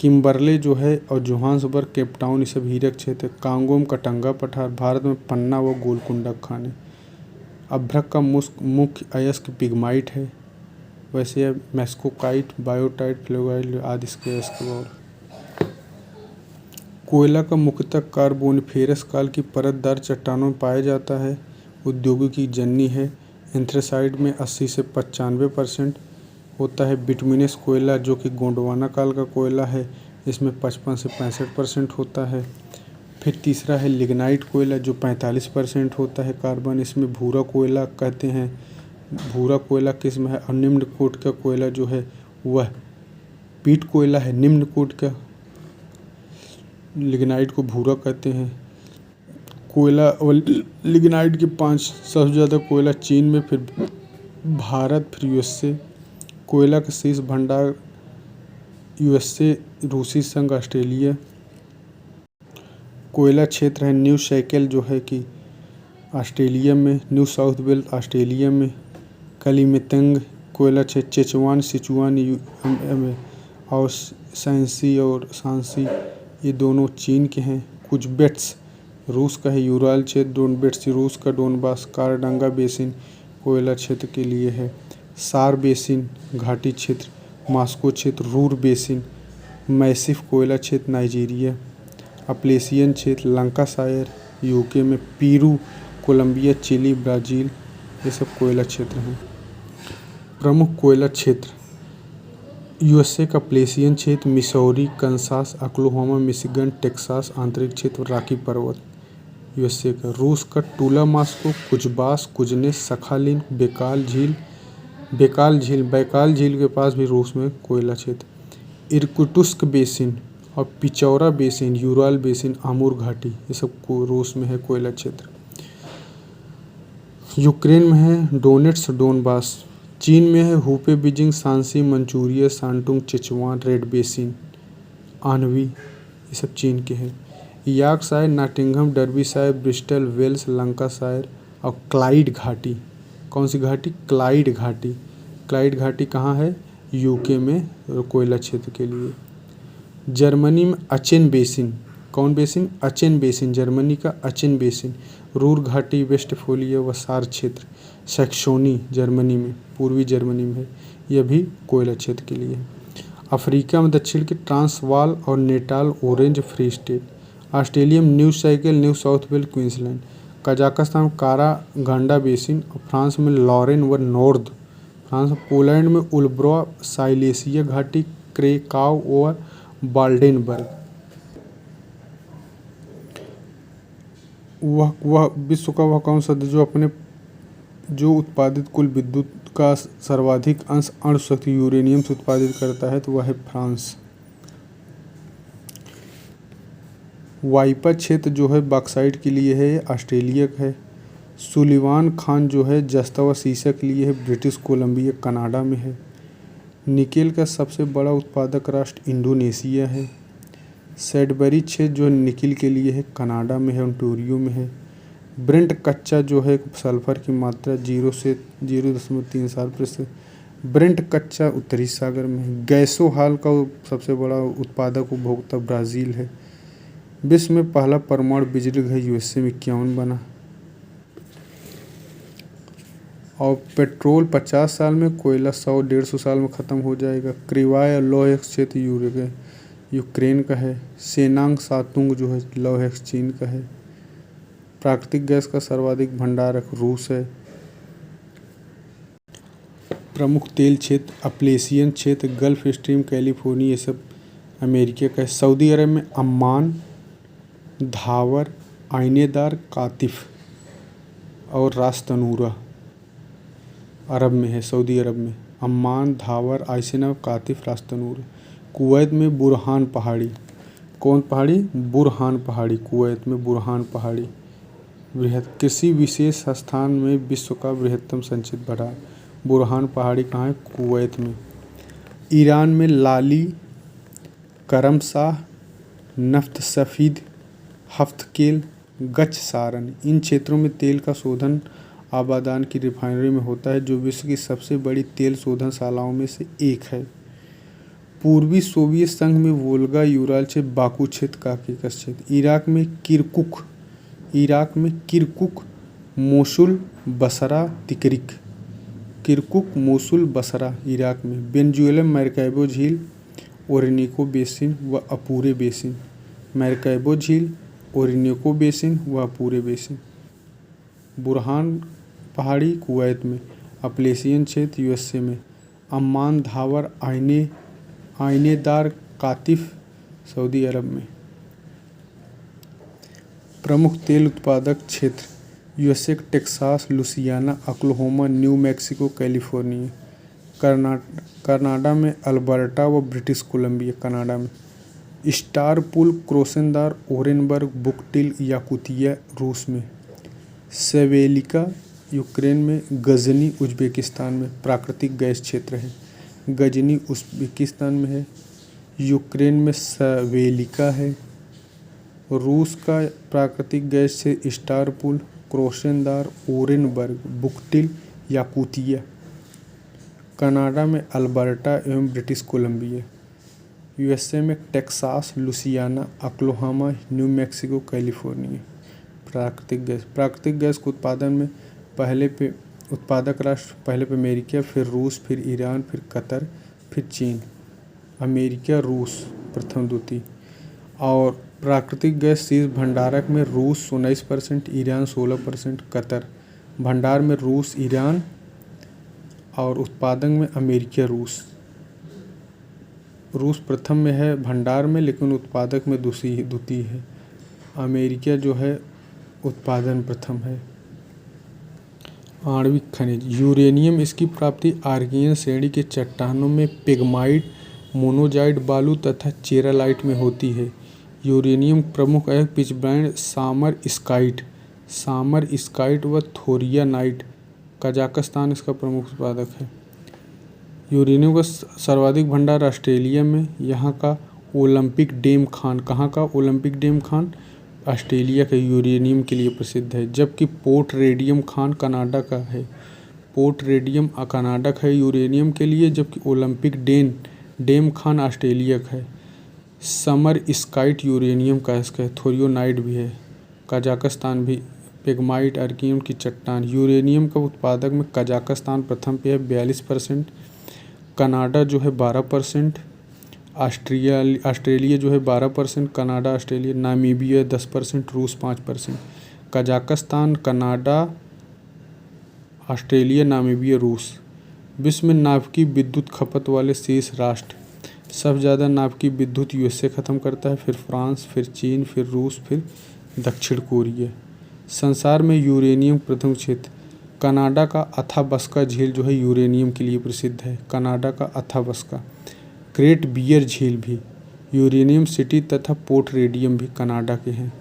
किम्बरले जो है और जोहान्सबर्ग, केपटाउन, ये सब हीरा क्षेत्र। कांगोम, कटंगा पठार, भारत में पन्ना व गोलकुंडा खाने। अभ्रक का मुख्य अयस्क पिग्माइट है, वैसे मैस्कोकाइट, बायोटाइट, फ्लोराइड आदि इसके अयस्क। कोयला का मुख्यतः कार्बोनिफेरस काल की परतदार चट्टानों में पाया जाता है, औद्योगिकी जन्य है। एंथ्रेसाइट में 80 से 95% होता है। बिटुमिनस कोयला जो कि गोंडवाना काल का कोयला है, इसमें 55 से 65% होता है। फिर तीसरा है लिग्नाइट कोयला जो 45% होता है कार्बन, इसमें भूरा कोयला कहते हैं। भूरा कोयला किस्म है। और निम्न कोट का कोयला जो है वह पीट कोयला है, निम्न कोट का। लिग्नाइट को भूरा कहते हैं। कोयला और लिग्नाइट के 5 सबसे ज़्यादा कोयला चीन में, फिर भारत, फिर यूएसए। कोयला का शीर्ष भंडार यूएसए, रूसी संघ, ऑस्ट्रेलिया। कोयला क्षेत्र है न्यू साइकिल जो है कि ऑस्ट्रेलिया में, न्यू साउथ वेल्स ऑस्ट्रेलिया में। कलिमेतंग कोयला क्षेत्र चेचुआन, सिचुआन में, और शांसी और सांसी ये दोनों चीन के हैं। कुछ बेट्स रूस का है। यूराल क्षेत्र डोनबेट्स रूस का। डोनबास कारडंगा बेसिन कोयला क्षेत्र के लिए है। सार बेसिन घाटी क्षेत्र। मॉस्को क्षेत्र रूर बेसिन। मैसिफ कोयला क्षेत्र नाइजीरिया। अपलेशियन क्षेत्र लंकाशायर यूके में। पीरू, कोलंबिया, चिली, ब्राज़ील ये सब कोयला क्षेत्र हैं। प्रमुख कोयला क्षेत्र यूएसए का प्लेशियन क्षेत्र, Missouri, Kansas, Oklahoma, Michigan, Texas. आंतरिक क्षेत्र रॉकी पर्वत यूएसए का। रूस का टूला, मॉस्को, कुजबास, कुजनेस, सखालिन, बैकाल झील के पास भी रूस में कोयला क्षेत्र। इरकुटस्क बेसिन और पिचौरा बेसिन, यूराल बेसिन, आमूर घाटी ये सब रूस में है कोयला क्षेत्र। यूक्रेन में है डोनेट्स, डोनबास। चीन में है Hupeh, Beijing, Shansi, Manchuria, Shantung, Szechwan, red basin, Anhwei ये सब चीन के हैं। Yorkshire, Nottingham, Derbyshire, Bristol, Wales, Lancashire और क्लाइड घाटी। कौन सी घाटी? क्लाइड घाटी। क्लाइड घाटी कहाँ है? यूके में, कोयला क्षेत्र के लिए। जर्मनी में अचेन बेसिन। कौन बेसिन? अचेन बेसिन, जर्मनी का अचेन बेसिन। रूर घाटी, वेस्टफोलिया व सार क्षेत्र। सैक्सोनी जर्मनी में, पूर्वी जर्मनी में है, यह भी कोयला क्षेत्र के लिए है। अफ्रीका में दक्षिण के ट्रांसवाल और Natal, Orange Free State. Australia में Newcastle, New South Wales, Queensland. Kazakhstan में कारा गांडा बेसिन और फ्रांस में लॉरेन व नॉर्द फ्रांस। पोलैंड में उल्ब्रा, साइलेसिया घाटी, क्रेकाव और बाल्डेनबर्ग। वह विश्व का वह कौन सा जो उत्पादित कुल विद्युत का सर्वाधिक अंश अणु शक्ति यूरेनियम से उत्पादित करता है, तो वह है फ्रांस। वाइपा क्षेत्र जो है बॉक्साइट के लिए है, ऑस्ट्रेलिया का है। सुलिवान खान जो है जस्ता व सीसा के लिए है, ब्रिटिश कोलंबिया, कनाडा में है। निकेल का सबसे बड़ा उत्पादक राष्ट्र इंडोनेशिया है। सैडबरी क्षेत्र जो निकेल के लिए है, कनाडा में है, ओंटारियो में है। ब्रेंट कच्चा जो है सल्फर की मात्रा 0 से 0.37%। ब्रेंट कच्चा उत्तरी सागर में है। गैसो हाल का सबसे बड़ा उत्पादक उपभोक्ता ब्राज़ील है। विश्व में पहला परमाणु बिजली घर यूएसए में 51 बना। और पेट्रोल 50 साल में, कोयला 100-150 साल में ख़त्म हो जाएगा। क्रिवाय लौह क्षेत्र यूक्रेन का है। सेनांग सातुंग जो है लौह चीन का है। प्राकृतिक गैस का सर्वाधिक भंडारक रूस है। प्रमुख तेल क्षेत्र अपलेशियन क्षेत्र, गल्फ स्ट्रीम, कैलिफोर्निया ये सब अमेरिका का है। सऊदी अरब में अम्मान, धावर, आइनेदार, कातिफ और रास तनूरा अरब में है, सऊदी अरब में। Amman, driver, आइसिना, कातिफ, रास्तनूर। कुवैत में बुरहान पहाड़ी। कौन पहाड़ी? बुरहान पहाड़ी। कुवैत में बुरहान पहाड़ी। किसी विशेष स्थान में विश्व का बृहत्तम संचित भंडार। बुरहान पहाड़ी कहाँ है? कुवैत में। ईरान में लाली, करमशाह, नफ्त सफ़ीद, हफ्तकेल, गच्छ सारन, इन क्षेत्रों में तेल का शोधन आबादान की रिफाइनरी में होता है, जो विश्व की सबसे बड़ी तेल शोधनशालाओं में से एक है। पूर्वी सोवियत संघ में वोल्गा यूराल से बाकू क्षेत्र का केकस क्षेत्र। इराक में Kirkuk, Mosul, Basra, Tikrit. Kirkuk, Mosul, Basra Iraq में। वेनेजुएला में मैरकैबो झील, ओरिनोको बेसिन व अपूरे बेसिन। मैरकैबो झील, ओरिनोको बेसिन व अपूरे बेसिन। बुरहान पहाड़ी कुवैत में। अपलेशियन क्षेत्र यूएसए में। अम्मान, धावर, आइनेदार, कातिफ सऊदी अरब में। प्रमुख तेल उत्पादक क्षेत्र यूएसए के Texas, Louisiana, Oklahoma, New Mexico, California. Canada में अल्बर्टा व ब्रिटिश कोलंबिया। कनाडा में स्टार पुल, क्रोसेनदार, ओरेनबर्ग, बुकटिल, याकुतिया रूस में। सेवेलिका यूक्रेन में। गजनी उज़्बेकिस्तान में प्राकृतिक गैस क्षेत्र है। गजनी उज़्बेकिस्तान में है। यूक्रेन में सेवेलिका है। रूस का प्राकृतिक गैस से स्टार पुल, क्रोसेनदार, ओरेनबर्ग, बुकटिल, याकुतिया। कनाडा में अल्बर्टा एवं ब्रिटिश कोलंबिया। यूएसए में Texas, Louisiana, Oklahoma, New Mexico, California. प्राकृतिक गैस के उत्पादन में उत्पादक राष्ट्र पहले पे अमेरिका, फिर रूस, फिर ईरान, फिर कतर, फिर चीन। अमेरिका, रूस प्रथम द्वितीय। और प्राकृतिक गैस शीर्ष भंडारक में रूस 19%, ईरान 16%, कतर। भंडार में रूस, ईरान और उत्पादन में अमेरिका, रूस प्रथम में है भंडार में, लेकिन उत्पादक में द्वितीय है। अमेरिका जो है उत्पादन प्रथम है। आणविक खनिज यूरेनियम, इसकी प्राप्ति आर्कियन श्रेणी के चट्टानों में पेग्माइट, मोनोजाइट बालू तथा चेरालाइट में होती है। यूरेनियम प्रमुख अयस्क पिचब्लैंड, सामर व थोरियानाइट। कजाकिस्तान इसका प्रमुख उत्पादक है। यूरेनियम का सर्वाधिक भंडार ऑस्ट्रेलिया में। यहाँ का ओलंपिक डेम खान, कहाँ का ओलंपिक डेम खान? ऑस्ट्रेलिया का यूरेनियम के लिए प्रसिद्ध है। जबकि पोर्ट रेडियम खान कनाडा का है। पोर्ट रेडियम कनाडा का है यूरेनियम के लिए, जबकि ओलंपिक डेम खान ऑस्ट्रेलिया का है। समर स्काइट यूरेनियम का इसका थोरियोनाइट भी है। कजाकिस्तान भी। पेग्माइट, आर्कियन की चट्टान। यूरेनियम का उत्पादक में कजाकिस्तान प्रथम पे है 42%, कनाडा जो है 12%, ऑस्ट्रेलिया जो है 12%, कनाडा, ऑस्ट्रेलिया, नामीबिया 10%, रूस 5%। कजाकिस्तान, कनाडा, ऑस्ट्रेलिया, नामीबिया, रूस। विश्व में नाभिकीय विद्युत खपत वाले शीर्ष राष्ट्र। सबसे ज़्यादा नाभिकीय विद्युत यूएसए ख़त्म करता है, फिर फ्रांस, फिर चीन, फिर रूस, फिर दक्षिण कोरिया। संसार में यूरेनियम प्रथम क्षेत्र। कनाडा का अथाबस्का झील जो है यूरेनियम के लिए प्रसिद्ध है। कनाडा का अथाबस्का। ग्रेट बियर झील भी। यूरेनियम सिटी तथा पोर्ट रेडियम भी कनाडा के हैं।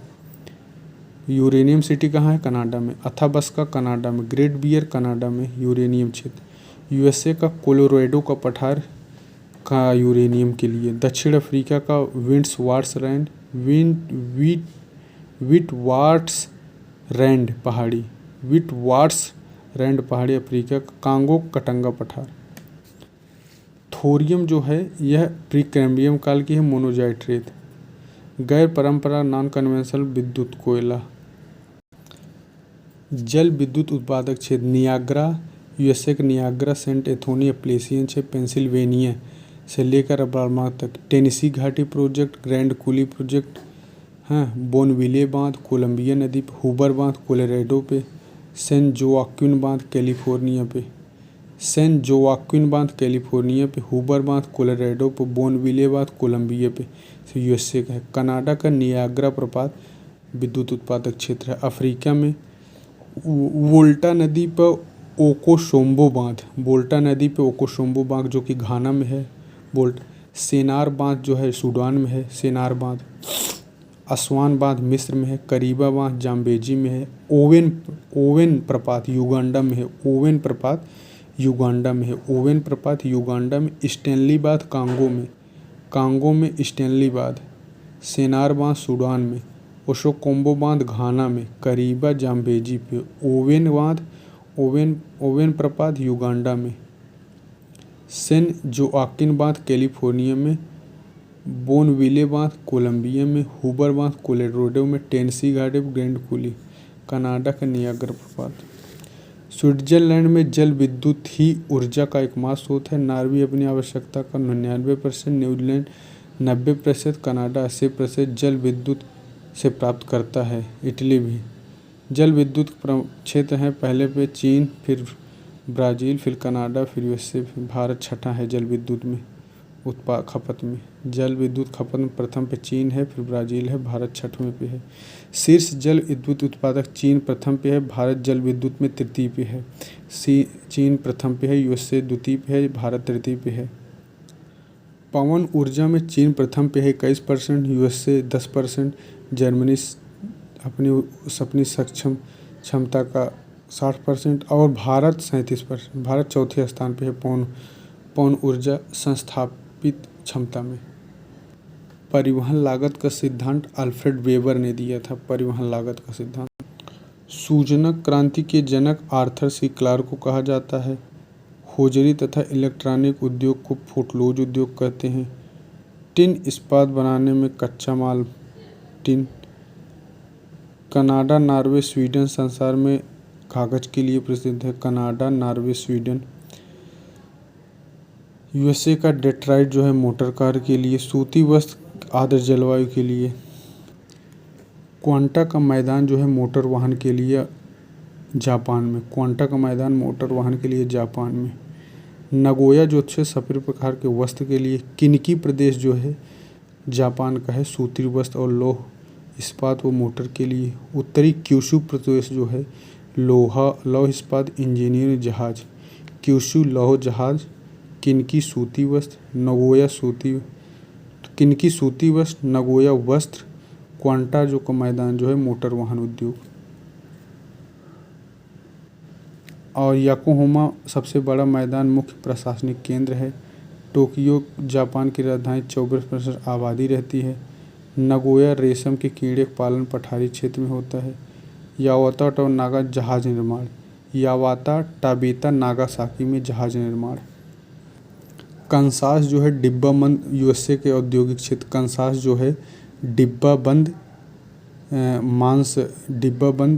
यूरेनियम सिटी कहाँ है? कनाडा में। अथाबस्का कनाडा में, ग्रेट बियर कनाडा में। यूरेनियम क्षेत्र। यूएसए का कोलोराडो का पठार का यूरेनियम के लिए। दक्षिण अफ्रीका का विटवाटर्सरैंड पहाड़ी अफ्रीका का। कांगो कटंगा पठार। थोरियम जो है यह प्रीकैम्ब्रियम काल की है, मोनोजाइट रेत। गैर परंपरा नॉन कन्वेंशनल विद्युत कोयला। जल विद्युत उत्पादक क्षेत्र नियाग्रा, यूएसए के नियाग्रा, सेंट एंथोनी अपलेशियन क्षेत्र, पेंसिल्वेनिया से लेकर अलाबामा तक। टेनेसी घाटी project, grand coolie project, Bonneville बांध कोलंबिया नदी पे, हुबर बांध कोलोराडो पे, सेंट जोआक्विन बांध कैलिफोर्निया पे, हुबर बांध कोलोराडो पे, बोनविले बांध कोलंबिया पे, यूएसए का है। कनाडा का नियाग्रा प्रपात विद्युत उत्पादक क्षेत्र है। अफ्रीका में वोल्टा नदी पर ओकोशोम्बो बांध, वोल्टा नदी पे ओकोशोम्बो बांध जो कि घाना में है। सेनार बांध जो है सूडान में है, सेनार बांध। असवान बांध मिस्र में है। करीबा बांध जाम्बेजी में है। ओवेन प्रपात युगांडा में है। ओवेन प्रपात युगांडा में है। ओवेन प्रपात युगांडा में। स्टैनली बांध कांगो में स्टैनली बांध। सेनार बांध सूडान में। ओशोकोम्बो बांध घाना में। करीबा जाम्बेजी पे। ओवेन प्रपात युगांडा में। सेन जोआकिन बांध कैलिफोर्निया में। बोनविले बांध कोलंबिया में। हुबर बांध कोलोराडो में। Tennessee garden grand coolie Canada का नियाग्रा प्रपात। स्विट्जरलैंड में जल विद्युत ही ऊर्जा का एकमात्र स्रोत है। नॉर्वे अपनी आवश्यकता का 99%, न्यूजीलैंड 90%, कनाडा 80% जल विद्युत से प्राप्त करता है। इटली भी जल विद्युत क्षेत्र हैं, पहले पे चीन, फिर ब्राज़ील, फिर कनाडा, फिर यूएसए, फिर भारत छठा है जल विद्युत में खपत में। जल विद्युत खपत में प्रथम पे चीन है, फिर ब्राज़ील है, भारत छठवें पे है। शीर्ष जल विद्युत उत्पादक चीन प्रथम पे है, भारत जल विद्युत में तृतीय पे है। चीन प्रथम पे है, यूएसए द्वितीय पे है, भारत तृतीय पे है। पवन ऊर्जा में चीन प्रथम पे है 21%, यूएसए 10%, जर्मनी अपनी सक्षम क्षमता का 60% और भारत 37%। भारत चौथे स्थान पे है पवन ऊर्जा संस्थापित क्षमता में। परिवहन लागत का सिद्धांत अल्फ्रेड वेबर ने दिया था। परिवहन लागत का सिद्धांत। सूचना क्रांति के जनक आर्थर सी क्लार्क को कहा जाता है। होजरी तथा इलेक्ट्रॉनिक उद्योग को फुटलोज उद्योग कहते हैं। टिन इस्पात बनाने में कच्चा माल टिन। कनाडा, नॉर्वे, स्वीडन संसार में कागज के लिए प्रसिद्ध है। Canada, Norway, Sweden. यूएसए का डेट्रॉइट जो है मोटर कार के लिए। सूती वस्त्र आर्द्र जलवायु के लिए। क्वांटा का मैदान जो है मोटर वाहन के लिए जापान में। क्वांटा का मैदान मोटर वाहन के लिए जापान में। नगोया जो अच्छे सफेद प्रकार के वस्त्र के लिए। किनकी प्रदेश जो है जापान का है, सूती वस्त्र और लौह इस्पात व मोटर के लिए। उत्तरी क्यूशू प्रदेश जो है लौह इस्पात इंजीनियरिंग जहाज। क्यूशू लौह जहाज। किनकी सूती वस्त्र। किनकी सूती वस्त्र, नगोया वस्त्र। क्वांटा जो का मैदान जो है मोटर वाहन उद्योग। और योकोहामा सबसे बड़ा मैदान मुख्य प्रशासनिक केंद्र है। टोक्यो जापान की राजधानी 24% आबादी रहती है। नगोया रेशम के कीड़े पालन पठारी क्षेत्र में होता है। यावाता और नागा जहाज निर्माण। यावाता टाबेता नागासाकी में जहाज निर्माण। कंसास जो है डिब्बाबंद यूएसए के औद्योगिक क्षेत्र। कंसास जो है डिब्बाबंद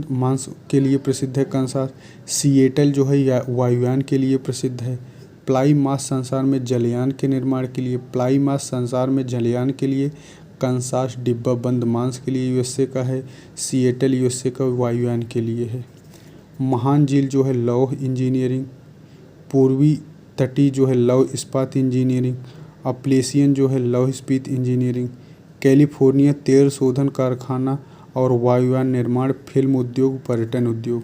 मांस के लिए प्रसिद्ध है कंसास। सिएटल जो है वायुयान के लिए प्रसिद्ध है। प्लाई मास संसार में जलयान के निर्माण के लिए। प्लाई मास संसार में जलयान के लिए। कंसास डिब्बाबंद मांस के लिए यूएसए का है। सिएटल यूएसए का वायुयान के लिए है। महान झील जो है लौह इंजीनियरिंग। पूर्वी तटीय जो है लौह इस्पात इंजीनियरिंग। अपलेशियन जो है लौह इस्पात इंजीनियरिंग। कैलिफोर्निया तेल शोधन कारखाना और वायुयान निर्माण, फिल्म उद्योग, पर्यटन उद्योग।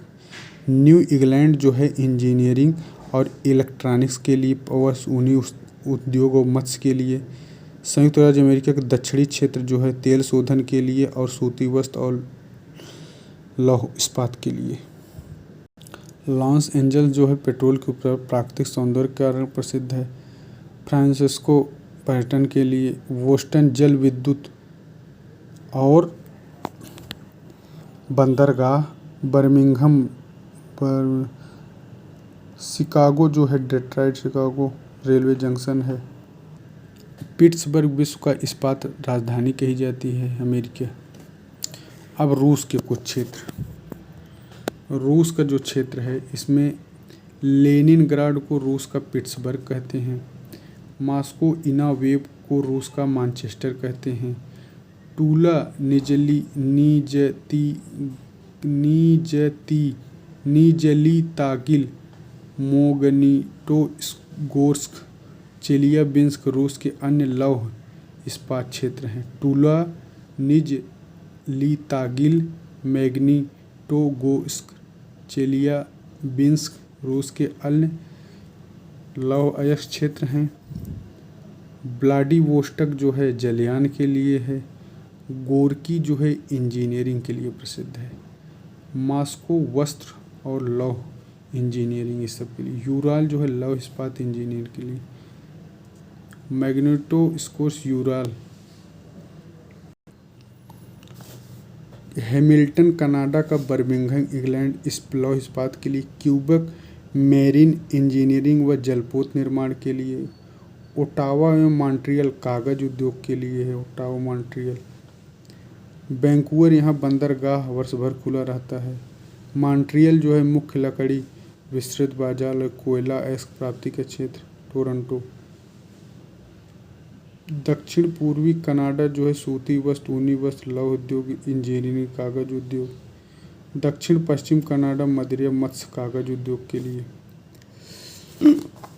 न्यू इंग्लैंड जो है इंजीनियरिंग और इलेक्ट्रॉनिक्स के लिए, और ऊनी उद्योग और मत्स्य के लिए। संयुक्त राज्य अमेरिका का दक्षिणी क्षेत्र जो है तेल शोधन के लिए और सूती वस्त्र और लौह इस्पात के लिए। लॉस एंजल्स जो है पेट्रोल के ऊपर प्राकृतिक सौंदर्य के कारण प्रसिद्ध है। फ्रांसिस्को पर्यटन के लिए। बोस्टन जल विद्युत और बंदरगाह। बर्मिंघम पर शिकागो जो है डेट्रॉइट शिकागो रेलवे जंक्शन है। पिट्सबर्ग विश्व का इस्पात राजधानी कही जाती है अमेरिका। अब रूस के कुछ क्षेत्र। रूस का जो क्षेत्र है इसमें लेनिनग्राड को रूस का पिट्सबर्ग कहते हैं। मॉस्को इनावेव को रूस का मैनचेस्टर कहते हैं। टूला निजली तागिल मोगनिटोगोर्स्क चेलियाबिंस्क रूस के अन्य लौह इस्पात क्षेत्र हैं। टूला निजलितागिल मैग्निटोगोर्स्क चेलियाबिंस्क रूस के अन्य लौह अयस्क क्षेत्र हैं। व्लादिवोस्टोक जो है जलयान के लिए है। गोर्की जो है इंजीनियरिंग के लिए प्रसिद्ध है। मॉस्को वस्त्र और लौह इंजीनियरिंग इस सब के लिए। यूराल जो है लौह इस्पात इंजीनियर के लिए। मैग्नेटोस्कोर्स यूराल। हैमिल्टन कनाडा का। बर्मिंघम इंग्लैंड इस लौह इस्पात के लिए। क्यूबेक मेरीन इंजीनियरिंग व जलपोत निर्माण के लिए। ओटावा एवं मॉन्ट्रियल कागज उद्योग के लिए है। Ottawa Montreal. वैंकूवर यहाँ बंदरगाह वर्ष भर खुला रहता है। मॉन्ट्रियल जो है मुख्य लकड़ी विस्तृत बाजार और कोयला अयस्क प्राप्ति का क्षेत्र। टोरंटो। दक्षिण पूर्वी कनाडा जो है सूती वस्त्र, ऊनी वस्त्र, लौह उद्योग, इंजीनियरिंग, कागज उद्योग। दक्षिण पश्चिम कनाडा मदिरा, मत्स्य, कागज उद्योग के लिए।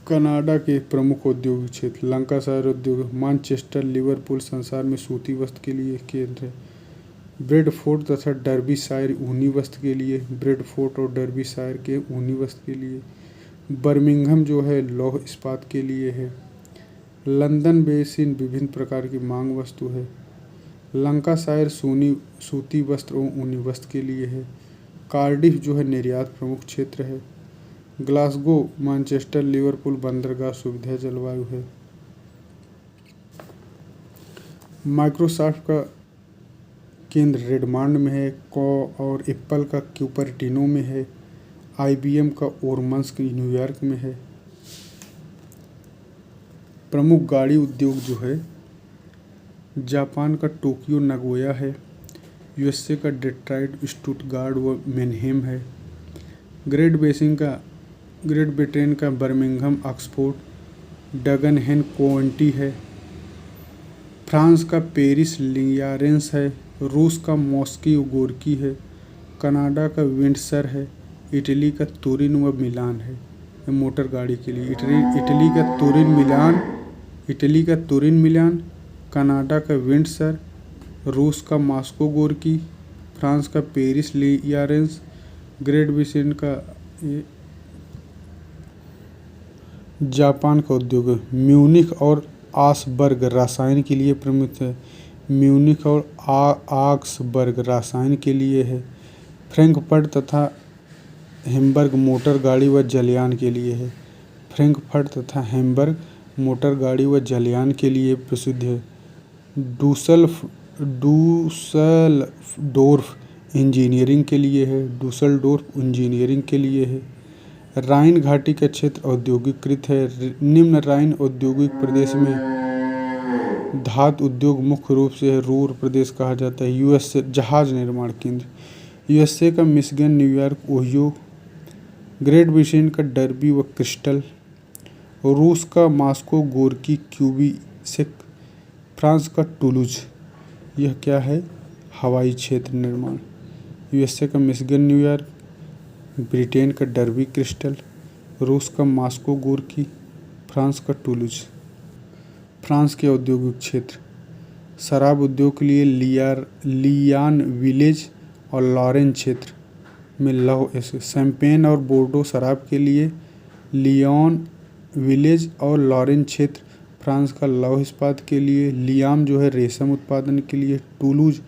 कनाडा के प्रमुख औद्योगिक क्षेत्र। लंकाशायर उद्योग। मानचेस्टर, लिवरपूल संसार में सूती वस्त्र के लिए केंद्र है। ब्रेडफोर्ड तथा डर्बीशायर ऊनी वस्त्र के लिए। ब्रेडफोर्ड और डर्बीशायर के ऊनी वस्त्र के लिए। बर्मिंघम जो है लौह इस्पात के लिए है। लंदन बेसिन विभिन्न प्रकार की मांग वस्तु है। लंकाशायर सूती वस्त्र और ऊनी वस्त्र के लिए है। कार्डिफ जो है निर्यात प्रमुख क्षेत्र है। ग्लासगो, मैनचेस्टर, लिवरपूल बंदरगाह सुविधा जलवायु है। माइक्रोसॉफ्ट का केंद्र रेडमंड में है और एप्पल का क्यूपर्टिनो में है। IBM का ओरमन्स्क न्यूयॉर्क में है। प्रमुख गाड़ी उद्योग जो है जापान का टोक्यो नगोया है। USA का डेट्रॉइट, स्टुटगार्ट व मेनहेम है। ग्रेट ब्रिटेन का बर्मिंघम, ऑक्सफोर्ड, डगनहेम, कोवेंट्री है। फ्रांस का पेरिस, लियारेंस है। रूस का मॉस्को, गोर्की है। कनाडा का विंडसर है। इटली का तुरिन व मिलान है। मोटर गाड़ी के लिए इटली का तुरिन मिलान। कनाडा का विंडसर। रूस का मॉस्को, गोर्की। फ्रांस का पेरिस, लियारेंस। ग्रेट ब्रिटेन का जापान का उद्योग है। म्यूनिख और आसबर्ग रसायन के लिए प्रमुख है। म्यूनिख और आक्सबर्ग रसायन के लिए है। फ्रैंकफर्ट तथा हैम्बर्ग मोटर गाड़ी व जलयान के लिए है। फ्रैंकफर्ट तथा हैम्बर्ग मोटर गाड़ी व जलयान के लिए प्रसिद्ध है। डूसलडोर्फ इंजीनियरिंग के लिए है। डूसलडोर्फ इंजीनियरिंग के लिए है। राइन घाटी का क्षेत्र औद्योगिकृत है। निम्न राइन औद्योगिक प्रदेश में धातु उद्योग मुख्य रूप से है। रूर प्रदेश कहा जाता है। USA जहाज निर्माण केंद्र। USA का Michigan, New York, Ohio. Great Britain का डर्बी व क्रिस्टल। रूस का मॉस्को, गोर्की, क्यूबिक। फ्रांस का टूलूज। यह क्या है? हवाई क्षेत्र निर्माण। USA का मिशिगन, न्यूयॉर्क। ब्रिटेन का डर्बी, क्रिस्टल। रूस का मॉस्को, गोर्की। फ्रांस का टूलूज। फ्रांस के औद्योगिक क्षेत्र। शराब उद्योग के लिए लियान विलेज और लॉरेन क्षेत्र में लौह अयस्क। शैंपेन और बोर्डो शराब के लिए लियोन विलेज और लॉरेन क्षेत्र। फ्रांस का लौह इस्पात के लिए। लियाम जो है रेशम उत्पादन के लिए। टूलूज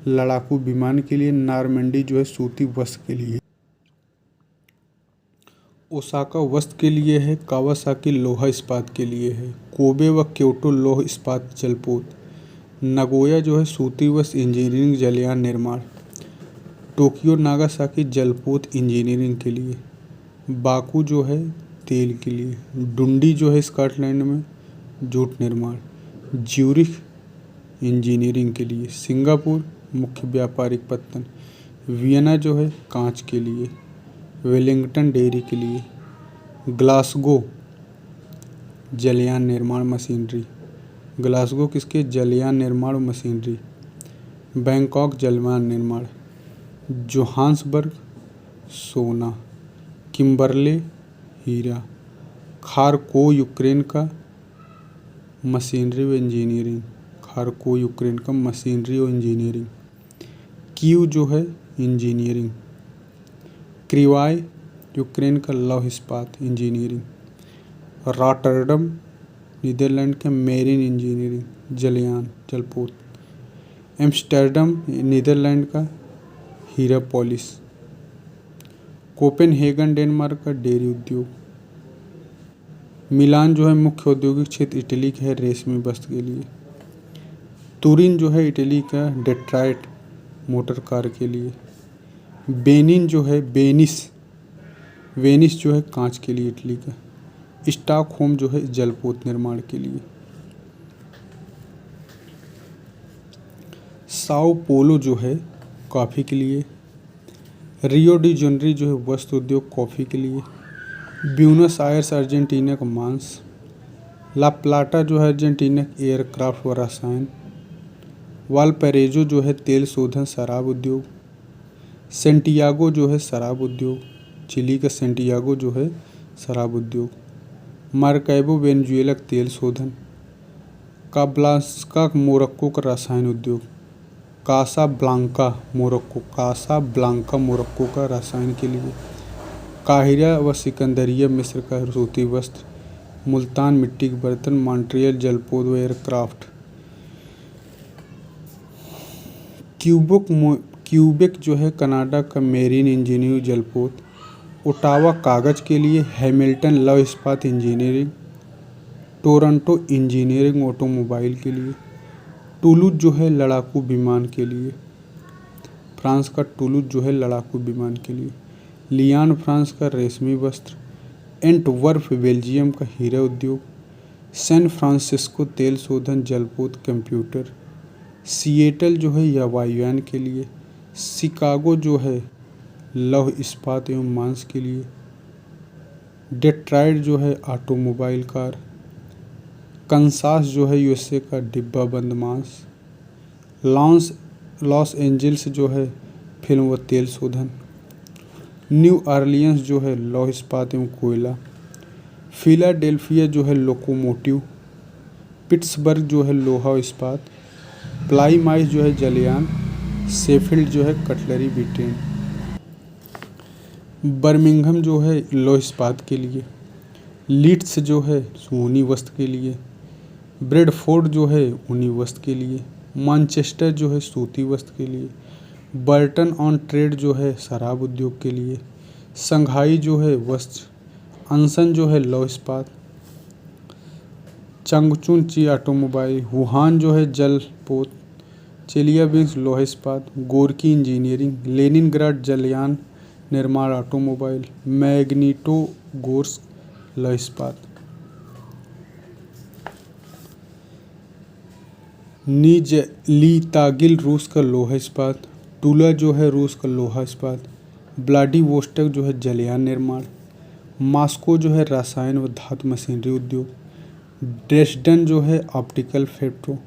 लड़ाकू विमान के लिए। नॉर्मंडी जो है सूती वस्त्र के लिए। ओसाका वस्त्र के लिए है। कावासाकी लोहा इस्पात के लिए है। कोबे व क्योटो लौह इस्पात जलपोत। नगोया जो है सूती वस्त्र इंजीनियरिंग जलयान निर्माण। टोक्यो नागासाकी जलपोत इंजीनियरिंग के लिए। बाकू जो है तेल के लिए। डुंडी जो है स्कॉटलैंड में जूट निर्माण। ज्यूरिख इंजीनियरिंग के लिए। सिंगापुर मुख्य व्यापारिक पत्तन। वियना जो है कांच के लिए। वेलिंगटन डेयरी के लिए। ग्लासगो जलयान निर्माण मशीनरी। ग्लासगो किसके? जलयान निर्माण मशीनरी। बैंकॉक जलयान निर्माण। जोहान्सबर्ग सोना। किम्बरले हीरा। खारकोव यूक्रेन का मशीनरी व इंजीनियरिंग। खारकोव यूक्रेन का मशीनरी और इंजीनियरिंग। कीव जो है इंजीनियरिंग। क्रीवाय यूक्रेन का लौह इस्पात इंजीनियरिंग। रॉटरडम नीदरलैंड का मेरीन इंजीनियरिंग जलयान जलपोत। एम्स्टर्डम नीदरलैंड का हीरा पॉलिश। कोपेनहेगन डेनमार्क का डेयरी उद्योग। मिलान जो है मुख्य औद्योगिक क्षेत्र इटली का है रेशमी वस्त्र के लिए। तुरिन जो है इटली का डेट्रॉइट मोटर कार के लिए। बेनिन जो है वेनिस जो है कांच के लिए इटली का। स्टॉकहोम जो है जलपोत निर्माण के लिए। साओ पोलो जो है कॉफ़ी के लिए। रियो डी जेनेरो जो है वस्त्र उद्योग कॉफ़ी के लिए। ब्यूनस आयर्स अर्जेंटीना का मांस। ला प्लाटा जो है अर्जेंटीना एयरक्राफ्ट व रसायन। वालपैरेजो जो है तेल शोधन शराब उद्योग। सेंटियागो जो है शराब उद्योग, चिली का सेंटियागो जो है शराब उद्योग। मार्कैबो वेनेजुएला का तेल शोधन। कासाब्लांका मोरक्को का रसायन उद्योग। कासाब्लांका मोरक्को का रसायन के लिए। काहिरा व सिकंदरिया मिस्र का सूती वस्त्र। मुल्तान मिट्टी के बर्तन। मॉन्ट्रियल जलपोत व एयरक्राफ्ट। क्यूबेक जो है कनाडा का मेरीन इंजीनियरिंग जलपोत। ओटावा कागज़ के लिए। हैमिल्टन लौह इस्पात इंजीनियरिंग। टोरंटो इंजीनियरिंग ऑटोमोबाइल के लिए। टूलूज जो है लड़ाकू विमान के लिए। फ्रांस का टूलूज जो है लड़ाकू विमान के लिए। लियान फ्रांस का रेशमी वस्त्र। एंटवर्प बेल्जियम का हीरा उद्योग। सैन फ्रांसिस्को तेल शोधन जलपोत कंप्यूटर। सिएटल जो है वायुयान के लिए। शिकागो जो है लौह इस्पात एवं मांस के लिए। डेट्रॉइट जो है ऑटोमोबाइल कार। कंसास जो है यूएसए का डिब्बा बंद मांस। लॉस एंजल्स जो है फिल्म व तेल शोधन। न्यू ऑरलियंस जो है लौह इस्पात एवं कोयला। फिलाडेल्फिया जो है लोकोमोटिव। पिट्सबर्ग जो है लोहा इस्पात। प्लाईमाउथ जो है जलयान। शेफील्ड जो है कटलरी ब्रिटेन। बर्मिंघम जो है लौह इस्पात के लिए। लीड्स जो है ऊनी वस्त्र के लिए। ब्रेडफोर्ड जो है ऊनी वस्त्र के लिए। मैनचेस्टर जो है सूती वस्त्र के लिए। बर्टन ऑन ट्रेड जो है शराब उद्योग के लिए। संघाई जो है वस्त्र। अंसन जो है लौह इस्पात। चंगचुनची ऑटोमोबाइल। वुहान जो है जलपोत। चेलियाबिंस्क लौह इस्पात। Gorky engineering. लेनिनग्राड जलयान निर्माण ऑटोमोबाइल। मैग्निटोगोर्स्क लौह इस्पात। निजलितागिल रूस का लोहा इस्पात। टूला जो है रूस का लोहा इस्पात। व्लादिवोस्टोक जो है जलयान निर्माण। मॉस्को जो है रसायन व धातु मशीनरी उद्योग। ड्रेसडन जो है ऑप्टिकल फेब्रो।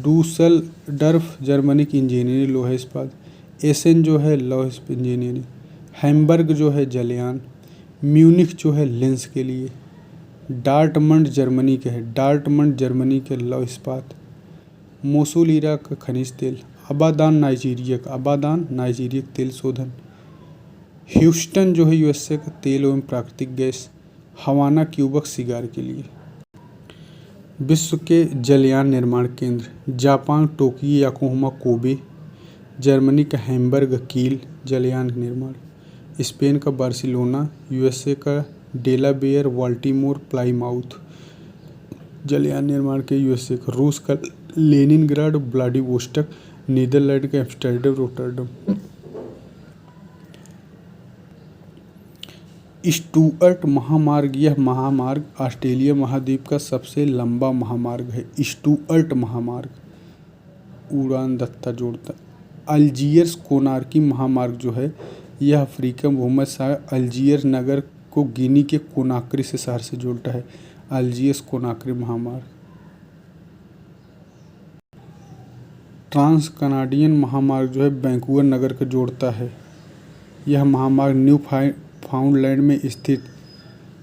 डूसलडर्फ जर्मनी की इंजीनियरिंग लोहा इस्पात। एसेन जो है लौह इंजीनियरिंग। हैम्बर्ग जो है जलयान। म्यूनिख जो है लेंस के लिए। डार्टमंड जर्मनी के है डार्टमंड जर्मनी के लौह इस्पात। मोसुल इराक का खनिज तेल। अबादान नाइजीरिया का तेल शोधन। ह्यूस्टन जो है यूएसए का तेल एवं प्राकृतिक गैस। हवाना क्यूबक सिगार के लिए। विश्व के जलयान निर्माण केंद्र। Japan Tokyo Yokohama Kobe. Germany का हैम्बर्ग कील जलयान निर्माण। स्पेन का बार्सिलोना। यूएसए का डेलावेयर बाल्टीमोर प्लाईमाउथ जलयान निर्माण के यूएसए का। रूस का लेनिनग्राड व्लादिवोस्टोक। नीदरलैंड का एम्स्टर्डम रोटरडम। स्टुअर्ट महामार्ग। यह महामार्ग ऑस्ट्रेलिया महाद्वीप का सबसे लंबा महामार्ग है। स्टुअर्ट महामार्ग उड़ान दत्ता जोड़ता। अल्जियर्स कोनार्की महामार्ग जो है यह अफ्रीका भूमध्य अल्जियर्स नगर को गिनी के कोनाक्री से शहर से जोड़ता है। अल्जियर्स कोनाक्री महामार्ग। ट्रांस कनाडियन महामार्ग जो है वैंकूवर नगर को जोड़ता है। यह महामार्ग न्यू फाउंडलैंड में स्थित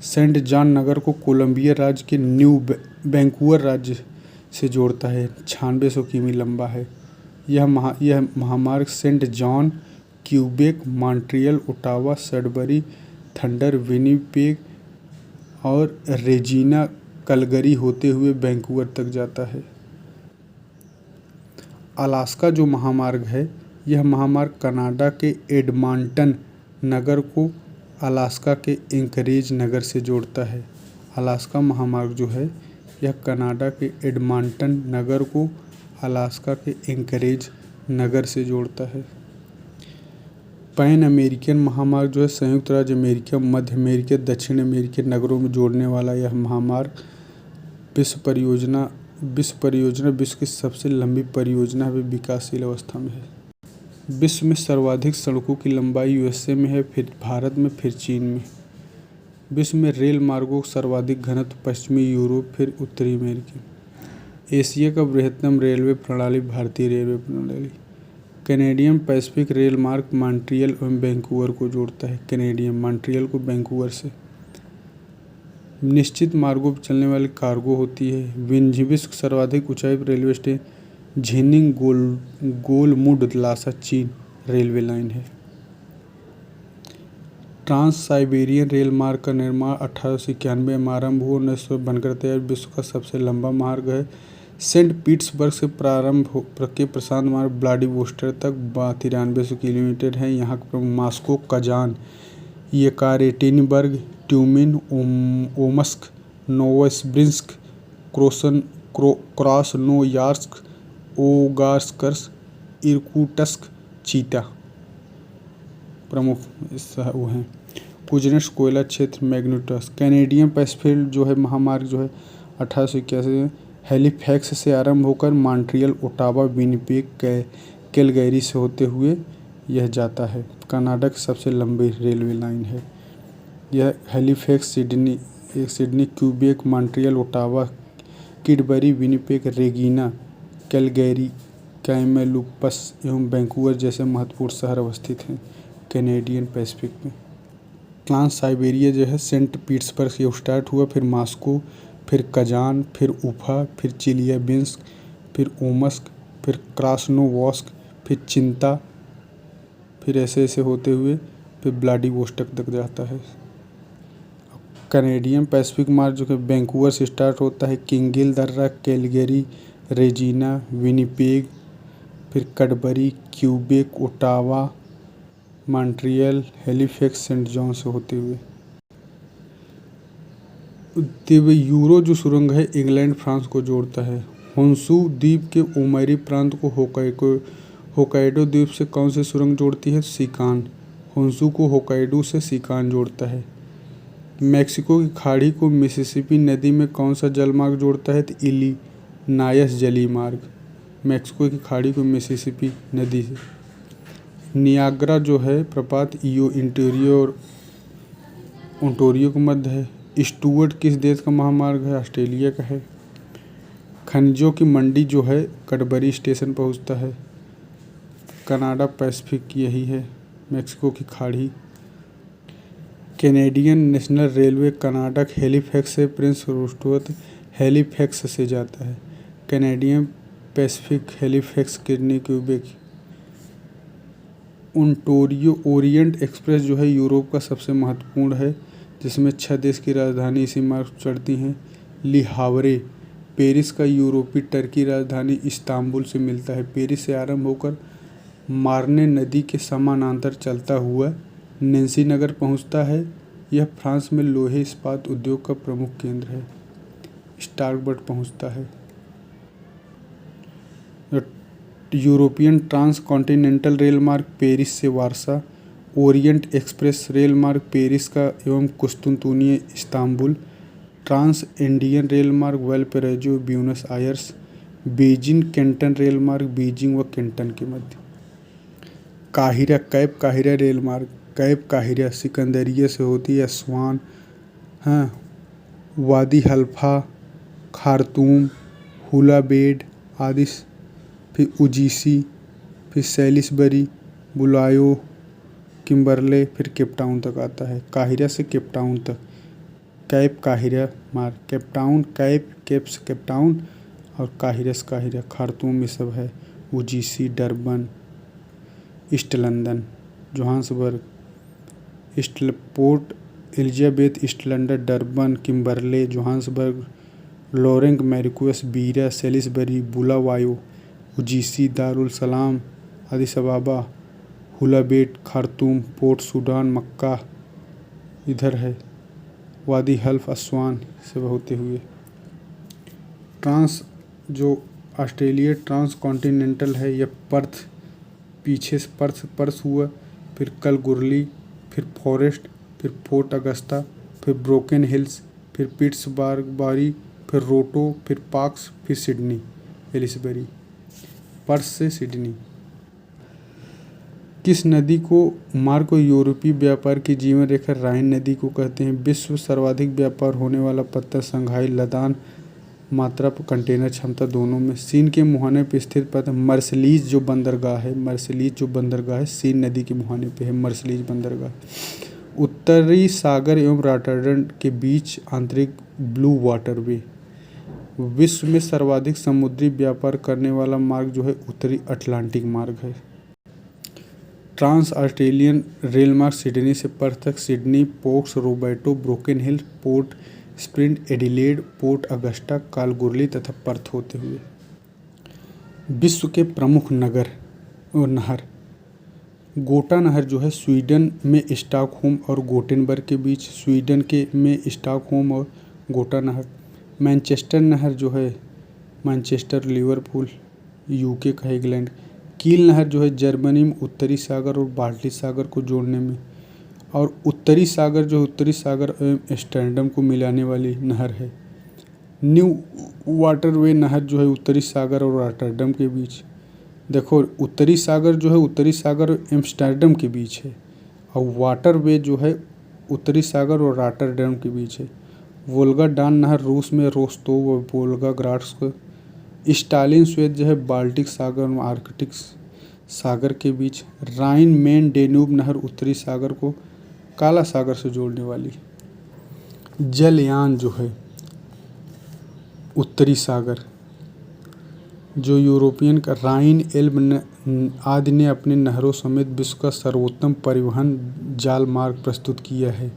सेंट जॉन नगर को कोलंबिया राज्य के न्यू वैंकूवर राज्य से जोड़ता है। 9600 किमी लंबा है। यह महामार्ग Saint John Quebec, Montreal, Ottawa, Sudbury, Thunder, Winnipeg और रेजिना कलगरी होते हुए वैंकूवर तक जाता है। अलास्का जो महामार्ग है, यह महामार्ग कनाडा के एडमॉन्टन नगर को अलास्का के एंकरेज नगर से जोड़ता है। अलास्का महामार्ग जो है, यह कनाडा के एडमॉन्टन नगर को अलास्का के एंकरेज नगर से जोड़ता है। पैन अमेरिकन महामार्ग जो है, संयुक्त राज्य अमेरिका, मध्य अमेरिका, दक्षिण अमेरिकी नगरों में जोड़ने वाला यह महामार्ग विश्व की सबसे लंबी परियोजना है, विकासशील अवस्था में है। विश्व में सर्वाधिक सड़कों की लंबाई यूएसए में है, फिर भारत में, फिर चीन में। विश्व में रेल मार्गों का सर्वाधिक घनत्व पश्चिमी यूरोप, फिर उत्तरी अमेरिका। एशिया का बृहत्तम रेलवे प्रणाली भारतीय रेलवे प्रणाली। कैनेडियन पैसिफिक रेल मार्ग मॉन्ट्रियल एवं वैंकूवर को जोड़ता है। कैनेडियन मॉन्ट्रियल को वैंकूवर से। निश्चित मार्गों पर चलने वाली कार्गो होती है। विश्व की सर्वाधिक ऊंचाई पर रेलवे स्टेशन झिनिंग गोलमुड लासा चीन रेलवे लाइन है। ट्रांस साइबेरियन रेल मार्ग का निर्माण 1891 में आरंभ हुआ, 1900 बनकर तैयार। विश्व का सबसे लंबा मार्ग है। सेंट पीटर्सबर्ग से प्रारंभ के प्रशांत मार्ग व्लादिवोस्टोक तक 9300 किलोमीटर है। यहाँ के प्रमुख Moscow, Kazan, Yekaterinburg, Tyumen, Omsk, Novosibirsk, Krasnoyarsk, ओगार्स्क, इर्कुटस्क, चीता प्रमुख वो हैं। कुज्नेट्स कोयला क्षेत्र, मैग्नेटोस्क। कैनेडियन पैसिफिक जो है महामार्ग जो है 1881 में हैलिफैक्स से आरंभ होकर मॉन्ट्रियल, ओटावा, विनिपेग, कैलगरी से होते हुए यह जाता है। कनाडा की सबसे लंबी रेलवे लाइन है यह। Halifax, Sydney, Quebec, Montreal, Ottawa, Sudbury, Winnipeg, Regina, Calgary, Kamloops एवं वैंकूवर जैसे महत्वपूर्ण शहर अवस्थित हैं कैनेडियन पैसिफिक में। ट्रांस साइबेरिया जो है सेंट पीटर्सबर्ग से स्टार्ट हुआ, फिर मॉस्को, फिर कजान, फिर उफा, फिर चिलियाबिंस्क, फिर ओमस्क, फिर क्रास्नोयार्स्क, फिर चिंता, फिर ऐसे ऐसे होते हुए फिर व्लादिवोस्टोक तक जाता है। कैनेडियन पैसिफिक मार्ग जो कि वैंकूवर से स्टार्ट होता है, किंगिल दर्रा, कैलगरी, रेजिना, विनिपेग, फिर Cadbury, Quebec, Ottawa, Montreal, Halifax, Saint John से होते हुए। यूरो जो सुरंग है इंग्लैंड फ्रांस को जोड़ता है। होन्शु द्वीप के ओमैरी प्रांत को होक्काइडो द्वीप से कौन सी सुरंग जोड़ती है? सिकान। होन्शु को होक्काइडो से सिकान जोड़ता है। मैक्सिको की खाड़ी को मिसिसिपी नदी में कौन सा जलमार्ग जोड़ता है? तो इलिनायस जलीय मार्ग। मैक्सिको की खाड़ी को मिसिसिपी नदी से। नियाग्रा जो है प्रपात ओंटारियो के मध्य है। स्टुअर्ट किस देश का महामार्ग है? ऑस्ट्रेलिया का है। खनिजों की मंडी जो है कैडबरी स्टेशन पहुंचता है। कनाडा पैसिफिक यही है। मैक्सिको की खाड़ी। कैनेडियन नेशनल रेलवे कनाडा के हैलिफैक्स से प्रिंस रूस्वेल्ट हैलिफैक्स से जाता है। Canadian Pacific Halifax, kidney, Quebec. Ontario Orient express जो है यूरोप का सबसे महत्वपूर्ण है, जिसमें 6 देश की राजधानी इसी मार्ग पर चढ़ती हैं। ली हावरे पेरिस का यूरोपीय टर्की राजधानी इस्तांबुल से मिलता है। पेरिस से आरंभ होकर मार्ने नदी के समानांतर चलता हुआ नैन्सी नगर पहुंचता है। यह फ्रांस में लोहे इस्पात उद्योग का प्रमुख केंद्र है। स्टार्कबर्ग पहुंचता है। यूरोपियन ट्रांस कॉन्टिनेंटल रेल मार्ग पेरिस से वारसा। ओरिएंट एक्सप्रेस रेल मार्ग पेरिस का एवं कुस्तुनतुनिया इस्तांबुल। ट्रांस एंडियन रेल मार्ग Valparaiso, Buenos Aires. Beijing Canton rail मार्ग बीजिंग व कैंटन के मध्य। काहिरा कैप काहिरा रेल मार्ग कैप काहिरा सिकंदरिया से होती है। अस्वान, वादी हल्फा, खार्तूम, हुलाबेड आदि। फिर उजीसी, फिर सैलिसबरी, बुलायो, किम्बरले, फिर केपटाउन तक आता है। काहिरा से केपटाउन तक कैप काहिरा मार्ग। केपटाउन कैप्स केपटाउन और काहिरा से काहिरा। खार्तूम में सब है। उजीसी, Durban, East London. Johannesburg, Port Elizabeth, East London, Durban, Kimberley, Johannesburg, Lourenco, Marques, Beira, Salisbury, Bulawayo, उजीसी, दारुल सलाम, अदीस अबाबा, हुलाबेट, खार्तूम, पोर्ट सूडान, मक्का इधर है, वादी हल्फ, अस्वान सब होते हुए। जो ऑस्ट्रेलिया ट्रांस कॉन्टिनेंटल है, यह पर्थ, पीछे से पर्थ हुआ, फिर कलगुरली, फिर फॉरेस्ट, फिर फोर्ट अगस्ता, फिर ब्रोकन हिल्स, फिर पिट्सबर्ग, फिर रोटो, फिर पार्क्स, फिर सिडनी, एलिसबरी। पर्थ से सिडनी। किस नदी को मार्ग को यूरोपीय व्यापार की जीवन रेखा राइन नदी को कहते हैं? विश्व सर्वाधिक व्यापार होने वाला पत्थर संघाई लदान मात्रा पर कंटेनर क्षमता दोनों में। सीन के मुहाने पर स्थित पत्थर मर्सलीज जो बंदरगाह है सीन नदी के मुहाने पे है मर्सलीज बंदरगाह। उत्तरी सागर एवं रॉटरडैम के बीच आंतरिक ब्लू वाटरवे। विश्व में सर्वाधिक समुद्री व्यापार करने वाला मार्ग जो है उत्तरी अटलांटिक मार्ग है। ट्रांस ऑस्ट्रेलियन रेल मार्ग सिडनी से पर्थ तक, सिडनी, पोर्ट्स रोबर्टो, ब्रोकन हिल, पोर्ट स्प्रिंट, एडिलेड, पोर्ट अगस्टा, कालगुरली तथा पर्थ होते हुए। विश्व के प्रमुख नगर और नहर। गोटा नहर जो है स्वीडन में स्टॉकहोम और गोटेनबर्ग के बीच, स्वीडन में स्टॉकहोम और गोटा नहर। मैनचेस्टर नहर जो है मैनचेस्टर, लिवरपूल, यूके का इंग्लैंड। कील नहर जो है जर्मनी में उत्तरी सागर और बाल्टिक सागर को जोड़ने में, और उत्तरी सागर एवं एम्स्टर्डम को मिलाने वाली नहर है। न्यू वाटरवे नहर जो है उत्तरी सागर और रॉटरडैम के बीच। देखो उत्तरी सागर और एम्स्टर्डम के बीच है, और वाटरवे जो है उत्तरी सागर और रॉटरडैम के बीच है। वोल्गा डान नहर रूस में रोस्तोव और वोल्गाग्राड्स्क। स्टालिन स्वेद जो है बाल्टिक सागर और आर्कटिक सागर के बीच। राइन मेन डेन्यूब नहर उत्तरी सागर को काला सागर से जोड़ने वाली। जलयान जो है उत्तरी सागर, जो यूरोपियन का राइन एल्ब आदि ने अपने नहरों समेत विश्व का सर्वोत्तम परिवहन जाल मार्ग प्रस्तुत किया है।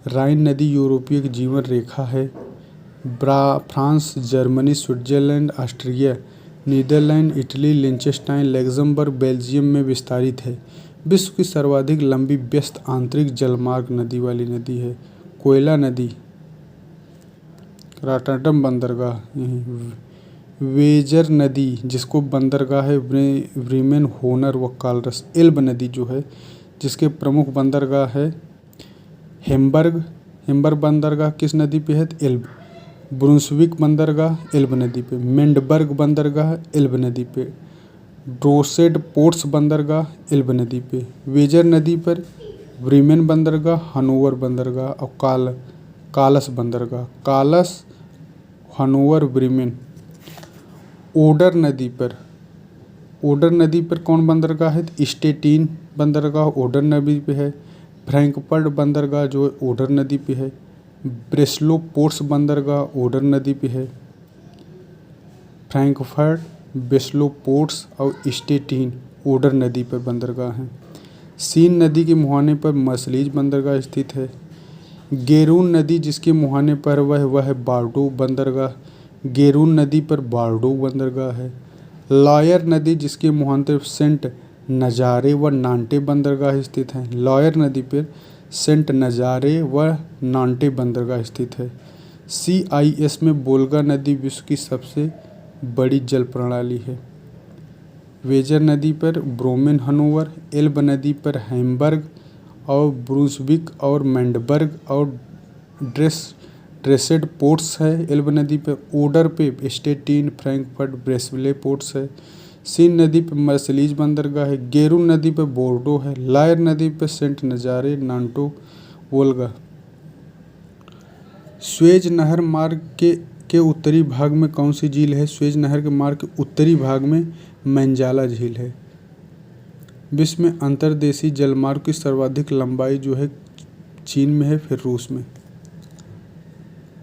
राइन नदी यूरोपीय की जीवन रेखा है। France, Germany, Switzerland, Austria, Netherland, Italy, Liechtenstein, Luxembourg, Belgium में विस्तारित है। विश्व की सर्वाधिक लंबी व्यस्त आंतरिक जलमार्ग नदी वाली नदी है। कोयला नदी, रॉटरडैम बंदरगाह। वेजर नदी जिसको बंदरगाह है ब्रीमेन, होनर व कालरस। एल्ब नदी जो है जिसके प्रमुख बंदरगाह है हेम्बर्ग बंदरगाह किस नदी पे है? एल्ब। ब्रुंसविक बंदरगाह एल्ब नदी पे। मेंडबर्ग बंदरगाह एल्ब नदी पे। ड्रोसेड पोर्ट्स बंदरगाह एल्ब नदी पे। वेजर नदी पर ब्रीमेन बंदरगाह, हनोवर बंदरगाह और कालस बंदरगाह। कालस, हनोवर, ब्रीमेन। ओडर नदी पर कौन बंदरगाह है? स्टेटिन बंदरगाह ओडर नदी पे है। फ्रैंकफर्ट बंदरगाह जो है ओडर नदी पे है। ब्रेस्लो पोर्ट्स बंदरगाह ओडर नदी पे है। फ्रैंकफर्ट, ब्रेस्लो पोर्ट्स और स्टेटिन ओडर नदी पर बंदरगाह हैं। सीन नदी के मुहाने पर मर्सलीज बंदरगाह स्थित है। गेरून नदी जिसके मुहाने पर वह है बार्डो बंदरगाह। गेरून नदी पर बार्डो बंदरगाह है। लॉयर नदी जिसके मुहाने पर सेंट नजारे व नांटे बंदरगाह स्थित हैं। लॉयर नदी पर सेंट नजारे व नांटे बंदरगाह स्थित है। CIS में वोल्गा नदी विश्व की सबसे बड़ी जल प्रणाली है। वेजर नदी पर ब्रोमेन, हनोवर। एल्ब नदी पर हैम्बर्ग और ब्रुंसविक और मेंडबर्ग और ड्रेसेड पोर्ट्स है। एल्ब नदी पर ओडर पे स्टेटिन, फ्रैंकफर्ट, ब्रेस्ले पोर्ट्स है। सीन नदी पर मर्सलीज बंदरगाह है। गेरून नदी पर बोर्डो है। लॉयर नदी पर सेंट नजारे, नांटो, वोल्गा। स्वेज नहर मार्ग के उत्तरी भाग में कौन सी झील है? स्वेज नहर के मार्ग के उत्तरी भाग में मंजाला झील है। विश्व में अंतर्देशीय जलमार्ग की सर्वाधिक लंबाई जो है चीन में है, फिर रूस में।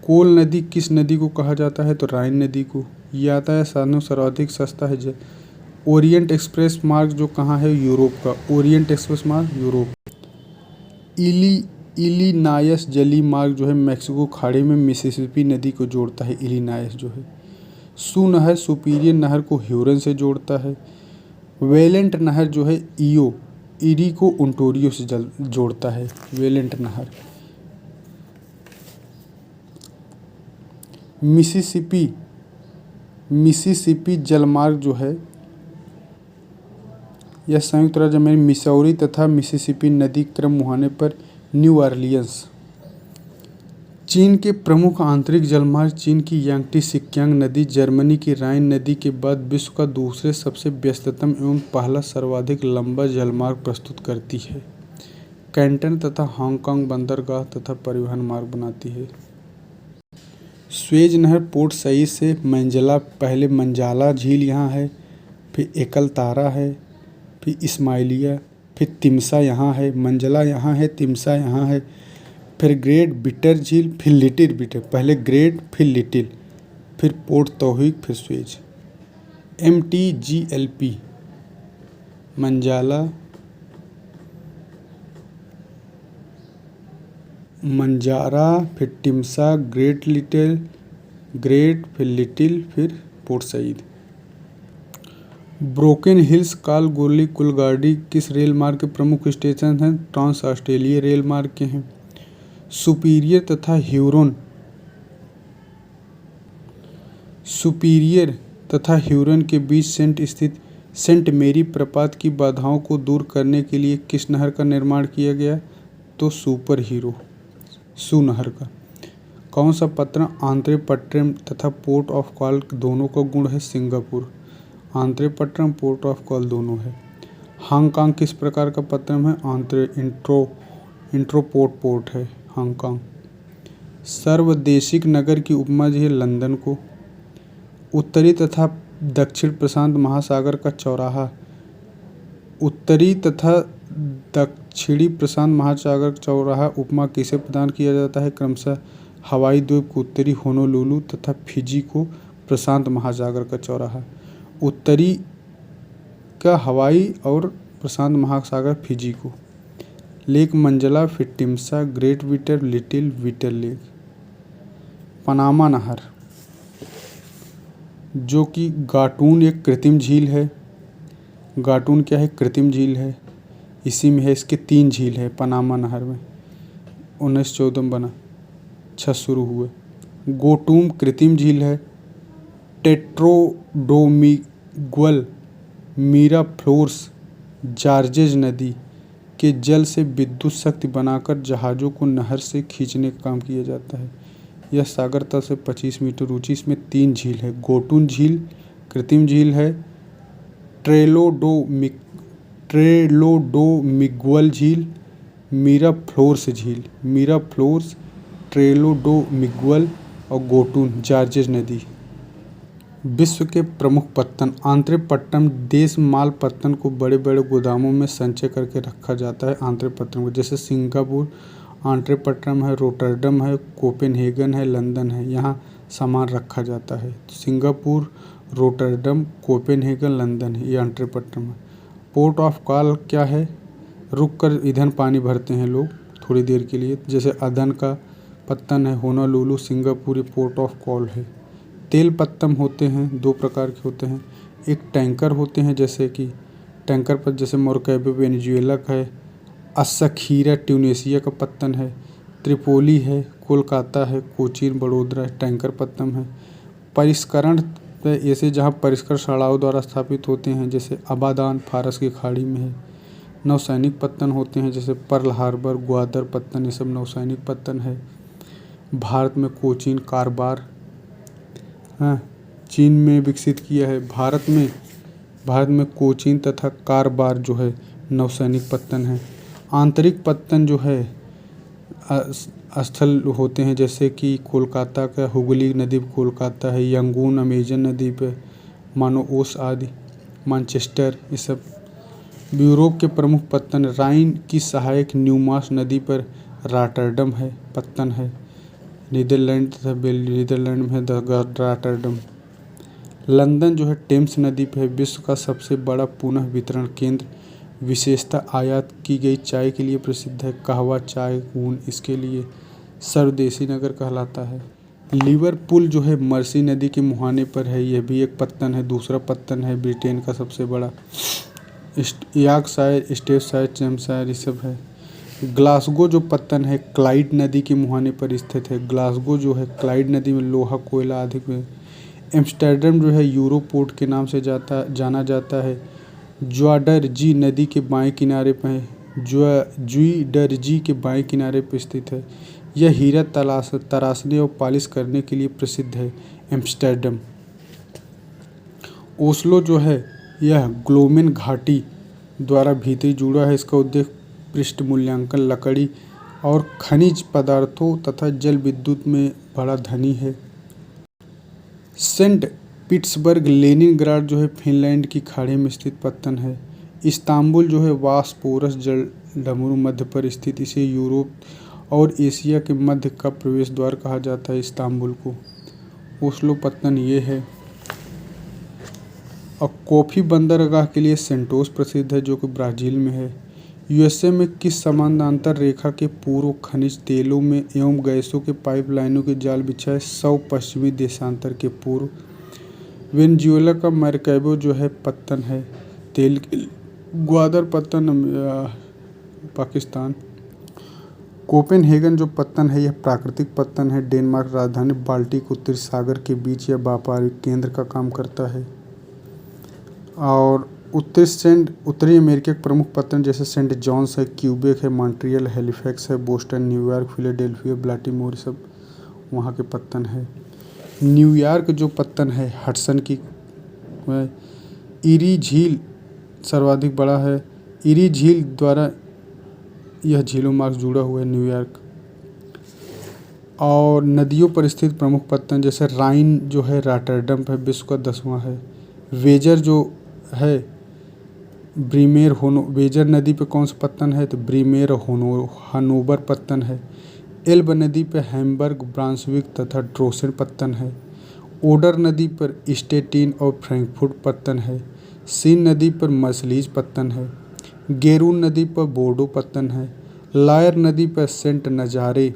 कोल नदी किस नदी को कहा जाता है? तो राइन नदी को। यातायात साधनों सर्वाधिक सस्ता है ओरिएंट एक्सप्रेस मार्ग जो कहाँ है, यूरोप का। ओरिएंट एक्सप्रेस मार्ग यूरोप। इलिनायस जलीय मार्ग जो है मैक्सिको खाड़ी में मिसिसिपी नदी को जोड़ता है, इलिनायस जो है। सू नहर सुपीरियर नहर को ह्यूरन से जोड़ता है। वेलेंट नहर जो है ईरी को ओंटारियो से जोड़ता है, वेलेंट नहर। मिसिसिपी जलमार्ग जो है यह संयुक्त राज्य अमेरिका मिसौरी तथा मिसिसिपी नदी क्रम मुहाने पर न्यू ऑरलियंस। चीन के प्रमुख आंतरिक जलमार्ग चीन की यांगटी सिक्यांग नदी, जर्मनी की राइन नदी के बाद विश्व का दूसरे सबसे व्यस्ततम एवं पहला सर्वाधिक लंबा जलमार्ग प्रस्तुत करती है। कैंटन तथा हांगकांग बंदरगाह तथा परिवहन मार्ग बनाती है। स्वेज नहर पोर्ट सईद से पहले मंजाला झील यहाँ है, फिर एकल तारा है, फिर इस्माइलिया, फिर तिम्सा यहाँ है, मंजला यहाँ है, तिम्सा यहाँ है, फिर ग्रेट बिटर झील, फिर लिटिल बिटर, पहले ग्रेट फिर लिटिल, फिर पोर्ट तौहीक, फिर स्वेज। MTGLP मंजारा, फिर टिम्सा, ग्रेट फिर लिटिल, फिर पोर्ट सईद। ब्रोकन हिल्स कालगोली कुलगाड़ी किस रेल मार्ग के प्रमुख स्टेशन हैं, ट्रांस ऑस्ट्रेलिया रेल मार्ग के हैं। सुपीरियर तथा ह्यूरन के बीच स्थित सेंट मेरी प्रपात की बाधाओं को दूर करने के लिए किस नहर का निर्माण किया गया, तो सू नहर का। कौन सा पत्तन आंत्रेपट्टिनम तथा पोर्ट ऑफ कॉल दोनों का गुण है, सिंगापुर। आंत्रेपट्टिनम पोर्ट ऑफ कॉल दोनों है। हांगकांग किस प्रकार का पत्तन है, इंट्रोपोर्ट पोर्ट है हांगकांग। सर्वदेशिक नगर की उपमा है लंदन को। उत्तरी तथा दक्षिण प्रशांत महासागर का चौराहा। उत्तरी तथा दक्षिणी प्रशांत महासागर चौराहा उपमा किसे प्रदान किया जाता है, क्रमशः हवाई द्वीप को उत्तरी होनोलुलु तथा फिजी को प्रशांत महासागर का चौराहा। उत्तरी का हवाई और प्रशांत महासागर फिजी को। लेक मंजला, फिर टिम्सा, ग्रेट विटर, लिटिल विटर लेक। पनामा नहर जो कि गाटून एक कृत्रिम झील है। गाटून क्या है, कृत्रिम झील है। इसी में है, इसके 3 झील है पनामा नहर में। 1914 में बना, 6 शुरू हुए। गोटूम कृत्रिम झील है। टेट्रोडोमिगुएल मिराफ्लोर्स जार्जेज नदी के जल से विद्युत शक्ति बनाकर जहाज़ों को नहर से खींचने का काम किया जाता है। यह सागर तल से 25 मीटर ऊंची। इसमें 3 झील है। गोटून झील कृत्रिम झील है। ट्रेलोडोमिगुएल झील, मिराफ्लोर्स झील। मिराफ्लोर्स, ट्रेलोडोमिगुएल और गोटून जार्जेज नदी। विश्व के प्रमुख पत्तन आंत्रेपट्टिनम देश माल पत्तन को बड़े बड़े गोदामों में संचय करके रखा जाता है। आंत्रेपट्टिनम को, जैसे सिंगापुर आंट्रेपट्टिनम है, रोटरडम है, कोपेनहेगन है, लंदन है, यहाँ सामान रखा जाता है। सिंगापुर, रोटरडम, कोपेनहेगन, लंदन है, ये आंट्रेपट्टिनम है। पोर्ट ऑफ कॉल क्या है, रुक कर ईंधन पानी भरते हैं लोग थोड़ी देर के लिए, जैसे अदन का पत्तन है Honolulu. Singapore port of call है। तेल पत्तन होते हैं, 2 प्रकार के होते हैं। एक टैंकर होते हैं, जैसे कि टैंकर पर जैसे मोरकैबो वेनेजुएला का है। अस्सखीरा ट्यूनीशिया का पत्तन है। त्रिपोली है, कोलकाता है, कोचीन बड़ोदरा है, टैंकर पत्तन है। परिष्करण ऐसे जहाँ परिष्करण द्वारा स्थापित होते हैं, जैसे अबादान फारस की खाड़ी में है। नौसैनिक पत्तन होते हैं, जैसे पर्ल हार्बर, ग्वादर पत्तन, ये सब नौसैनिक पत्तन है। भारत में कोचीन कारबार चीन में विकसित किया है। भारत में कोचीन तथा कारबार जो है नौसैनिक पत्तन है। आंतरिक पत्तन जो है स्थल होते हैं, जैसे कि कोलकाता का हुगली नदी पे कोलकाता है, यंगून अमेजन नदी पे मानोओस आदि, मैनचेस्टर, ये सब। यूरोप के प्रमुख पत्तन राइन की सहायक न्यूमास नदी पर रॉटरडम है पत्तन है। नीदरलैंड में है रॉटरडम। लंदन जो है टेम्स नदी पर है, विश्व का सबसे बड़ा पुनः वितरण केंद्र। विशेषता आयात की गई चाय के लिए प्रसिद्ध है। कहवा, चाय, ऊन इसके लिए सर्वदेशी नगर कहलाता है। लिवरपूल जो है मर्सी नदी के मुहाने पर है, यह भी एक पत्तन है। दूसरा पत्तन है ब्रिटेन का सबसे बड़ा। यॉर्कशायर, स्टेफशायर, चैम्पशायर ये सब है। ग्लासगो जो पत्तन है क्लाइड नदी के मुहाने पर स्थित है। ग्लासगो जो है क्लाइड नदी में लोहा कोयला अधिक है। एम्स्टर्डम जो है यूरोपोर्ट के नाम से जाना जाता है। ज्वाडरजी नदी के बाएं किनारे पर है। ज्वाडरजी के बाएं किनारे पर स्थित है। यह हीरा तराशने और पॉलिश करने के लिए प्रसिद्ध है। एम्स्टर्डम। ओस्लो जो है यह ग्लोमेन घाटी द्वारा भीतरी जुड़ा है। इसका उद्देश्य पृष्ठ मूल्यांकन, लकड़ी और खनिज पदार्थों तथा जल विद्युत में बड़ा धनी है। सेंट पीटर्सबर्ग लेनिनग्राड जो है फिनलैंड की खाड़ी में स्थित पत्तन है। इस्तांबुल जो है बॉस्फोरस जलडमरू मध्य पर स्थित, इसे यूरोप और एशिया के मध्य का प्रवेश द्वार कहा जाता है इस्तांबुल को। ओस्लो पत्तन ये है। और कॉफ़ी बंदरगाह के लिए सेंटोस प्रसिद्ध है जो कि ब्राज़ील में है। यूएसए में किस समानांतर रेखा के पूर्व खनिज तेलों में एवं गैसों के पाइपलाइनों के जाल बिछाए 100 पश्चिमी देशांतर के पूर्व। वेनेजुएला का मैरकैबो जो है पत्तन है तेल। ग्वादर पत्तन पाकिस्तान। कोपेनहेगन जो पत्तन है यह प्राकृतिक पत्तन है। डेनमार्क राजधानी बाल्टिक उत्तरी सागर के बीच यह व्यापारिक केंद्र का काम करता है। और उत्तरी अमेरिका के प्रमुख पत्तन जैसे सेंट जॉन्स है, क्यूबेक है, मॉन्ट्रियल, हैलिफैक्स है, बोस्टन, न्यूयॉर्क, फिलाडेल्फिया, बाल्टीमोर सब वहाँ के पत्तन है। न्यूयॉर्क जो पत्तन है हडसन की इरी झील सर्वाधिक बड़ा है। इरी झील द्वारा यह झीलों मार्ग जुड़ा हुआ है न्यूयॉर्क। और नदियों पर स्थित प्रमुख पत्तन जैसे राइन जो है रॉटरडम है, विश्व का 10वां है। वेजर जो है वेजर नदी पे कौन सा पत्तन है तो ब्रीमेर हनोवर पत्तन है। एल्ब नदी पे हैम्बर्ग, ब्रांसविक तथा ड्रोसेन पत्तन है। ओडर नदी पर स्टेटिन और फ्रैंकफर्ट पत्तन है। सीन नदी पर मर्सलीज पत्तन है। गेरून नदी पर बोर्डो पत्तन है। लायर नदी पर सेंट नजारे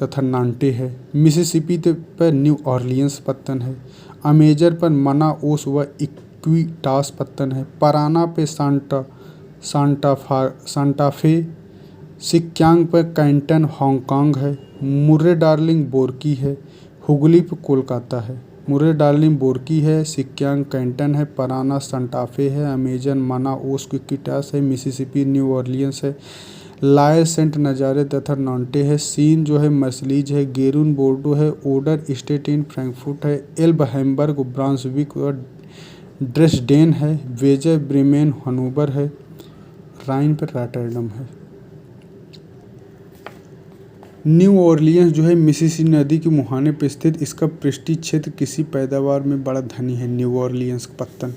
तथा नांटे है। मिसिसिपी पर न्यू ऑरलियंस पत्तन है। अमेजर पर मनाओस व इक्विटास पत्तन है। पराना पे सांटाफे। सिक्यांग पर कैंटन हांगकांग है। मुर्रे डार्लिंग बोरकी है। हुगली पर कोलकाता है। मुर्रे डार्लिंग बोरकी है। सिक्यांग कैंटन है। पराना सांटाफे है। अमेजन मनाओस इक्विटास है। मिसिसिपी न्यू ऑरलियंस है। लायर सेंट नजारे तथा नॉन्टे है। सीन जो है मर्सलीज है। गेरून बोर्डो है। ओडर स्टेटिन फ्रैंकफर्ट है। एल्ब हैम्बर्ग ब्रांसविक और ड्रेसडेन है। वेजर ब्रेमेन हनोवर है। राइन पर रॉटरडम है। न्यू ऑरलियंस जो है मिसिसिपी नदी के मुहाने पर स्थित, इसका पृष्ठीय क्षेत्र कृषि पैदावार में बड़ा धनी है। न्यू ऑरलियंस पत्तन।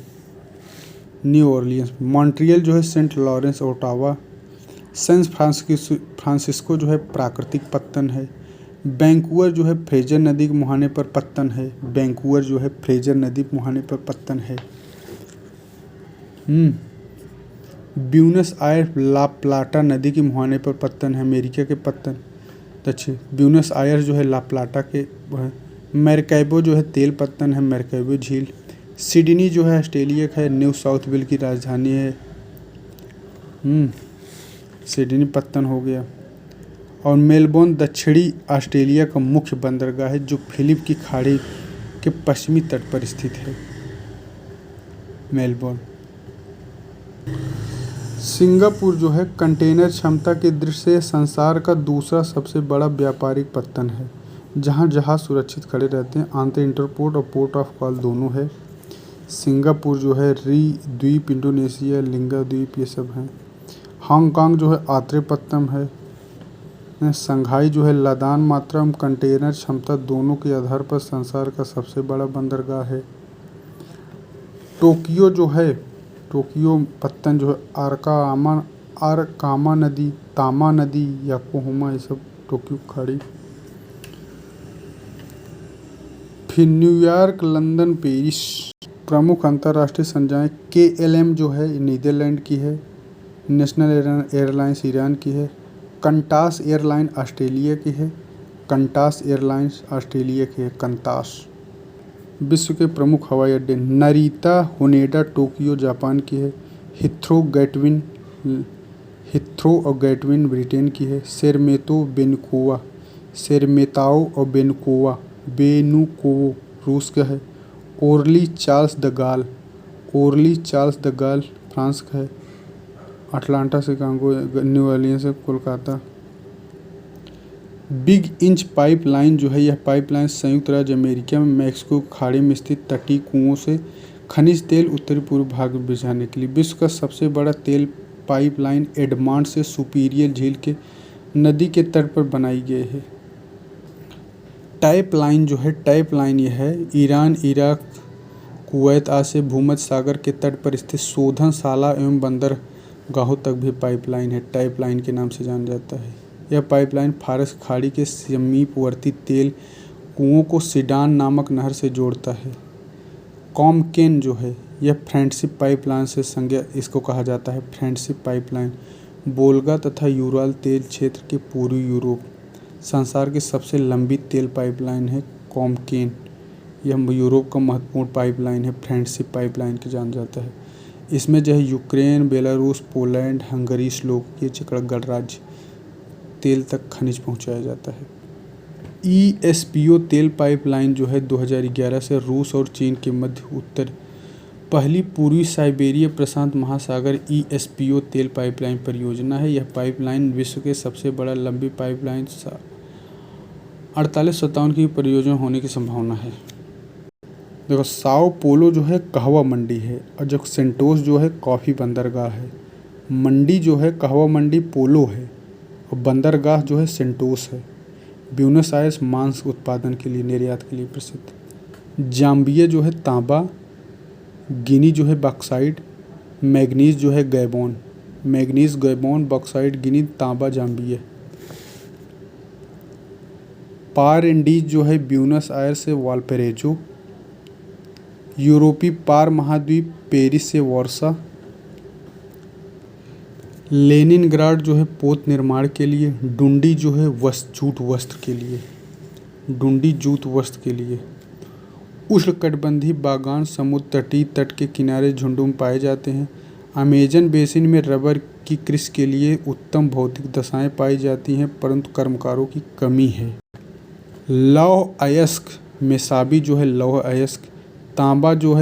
New Orleans. मॉन्ट्रियल जो है Saint Lawrence, Ottawa. San Francisco जो है प्राकृतिक पत्तन है। वैंकूवर जो है फ्रेजर नदी के मुहाने पर पत्तन है। वैंकूवर जो है फ्रेजर नदी के मुहाने पर पत्तन है। ब्यूनस आयर्स ला प्लाटा नदी के मुहाने पर पत्तन है। अमेरिका के पत्तन दक्षिण। ब्यूनस आयर्स जो है ला प्लाटा के है। मैरकैबो जो है तेल पत्तन है। मैरकैबो झील। सिडनी जो है ऑस्ट्रेलिया का है। न्यू साउथ वेल्स की राजधानी है। सिडनी पत्तन हो गया। और मेलबोर्न दक्षिणी ऑस्ट्रेलिया का मुख्य बंदरगाह है जो फिलिप की खाड़ी के पश्चिमी तट पर स्थित है। मेलबोर्न। सिंगापुर जो है कंटेनर क्षमता की दृष्टि से संसार का दूसरा सबसे बड़ा व्यापारिक पत्तन है, जहां जहाज सुरक्षित खड़े रहते हैं। आंतर इंटरपोर्ट और पोर्ट ऑफ कॉल दोनों है। सिंगापुर जो है री द्वीप, इंडोनेशिया, लिंगा द्वीप ये सब हैं। हांगकांग जो है आत्रे पत्तन है। संघाई जो है लदान मात्रा एवं कंटेनर क्षमता दोनों के आधार पर संसार का सबसे बड़ा बंदरगाह है। टोक्यो जो है टोक्यो पत्तन जो है आरकामा नदी, तामा नदी, याकोहामा ये सब टोक्यो खाड़ी। फिर न्यूयॉर्क, लंदन, पेरिस। प्रमुख अंतर्राष्ट्रीय संजाएं KLM जो है नीदरलैंड की है। नेशनल एयरलाइंस ईरान की है। कंटास एयरलाइन ऑस्ट्रेलिया की है। कंटास एयरलाइंस ऑस्ट्रेलिया की है। कंटास। विश्व के प्रमुख हवाई अड्डे नारिता होनेडा टोक्यो जापान की है। हिथ्रो और गैटविन ब्रिटेन की है। शेरमेताओ और बेनुकोवो रूस का है। ओरली चार्ल्स द गाल फ्रांस का है। अटलांटा शिकागो, न्यू ऑरलियंस से कोलकाता। बिग इंच पाइपलाइन जो है यह पाइपलाइन संयुक्त राज्य अमेरिका में मैक्सिको खाड़ी में स्थित तटीय कुओं से खनिज तेल उत्तरी पूर्व भाग में भिजवाने के लिए। विश्व का सबसे बड़ा तेल पाइपलाइन एडमांड से सुपीरियर झील के नदी के तट पर बनाई गई है। टैप लाइन यह है ईरान, इराक, कुवैत आदि से भूमध्य सागर के तट पर स्थित शोधनशाला एवं बंदरगाहों तक भी पाइपलाइन है। टैप लाइन के नाम से जाना जाता है। यह पाइपलाइन फारस खाड़ी के समीपवर्ती तेल कुओं को सीडान नामक नहर से जोड़ता है। कॉमकेन जो है यह फ्रेंडशिप पाइपलाइन से संज्ञा इसको कहा जाता है। फ्रेंडशिप पाइपलाइन वोल्गा तथा यूराल तेल क्षेत्र के पूर्वी यूरोप। संसार की सबसे लंबी तेल पाइपलाइन है कॉमकेन। यह यूरोप का महत्वपूर्ण पाइपलाइन है। फ्रेंडशिप पाइपलाइन के जाना जाता है। इसमें जो है Ukraine, Belarus, Poland, Hungary, Slovakia, चेक गणराज्य तेल तक खनिज पहुंचाया जाता है। ESPO तेल पाइपलाइन जो है 2011 से रूस और चीन के मध्य उत्तर पहली पूर्वी साइबेरिया प्रशांत महासागर ESPO तेल पाइपलाइन परियोजना है। यह पाइपलाइन विश्व के सबसे बड़ा लंबी पाइपलाइन 4857 की परियोजना होने की संभावना है। देखो साओ पोलो जो है कहवा मंडी है और जो सेंटोस जो है कॉफ़ी बंदरगाह है। मंडी जो है कहवा मंडी पोलो है और बंदरगाह जो है सेंटोस है। ब्यूनस आयर्स मांस उत्पादन के लिए, निर्यात के लिए प्रसिद्ध। जाम्बिया जो है तांबा, गिनी जो है बॉक्साइट, मैग्नीज जो है गैबोन। मैग्नीज गैबोन, बॉक्साइट गिनी, तांबा जाम्बिया। पार इंडीज जो है ब्यूनस आयर्स से वालपरेजो। यूरोपीय पार महाद्वीप पेरिस से वार्सा। लेनिनग्राड जो है पोत निर्माण के लिए। डुंडी जो है जूट वस्त्र के लिए। डुंडी जूट वस्त्र के लिए। उष्णकटिबंधीय बागान समुद्र तटीय तट के किनारे झुंडों में पाए जाते हैं। अमेजन बेसिन में रबर की कृषि के लिए उत्तम भौतिक दशाएं पाई जाती हैं परंतु कर्मकारों की कमी है। लौह अयस्क मेसाबी जो है लौह अयस्क। तांबा जो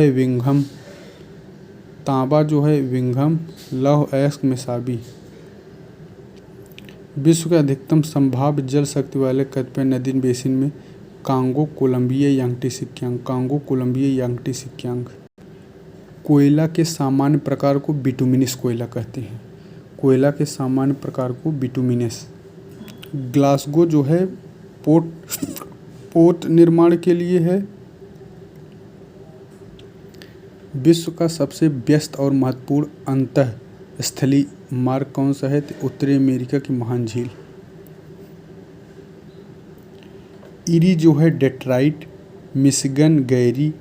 है विंघम, लौह अयस्क मेसाबी। विश्व के अधिकतम संभाव्य जल शक्ति वाले कतिपय नदी बेसिन में कांगो, कोलंबिया, यांगटी सिक्यांग। कोयला के सामान्य प्रकार को बिटुमिनस कोयला कहते हैं। कोयला के सामान्य प्रकार को बिटुमिनस। ग्लासगो जो है पोर्ट निर्माण के लिए है। विश्व का सबसे व्यस्त और महत्वपूर्ण अंतःस्थलीय मार्ग कौन सा है? तो उत्तरी अमेरिका की महान झील। इरी जो है Detroit, Michigan Gary,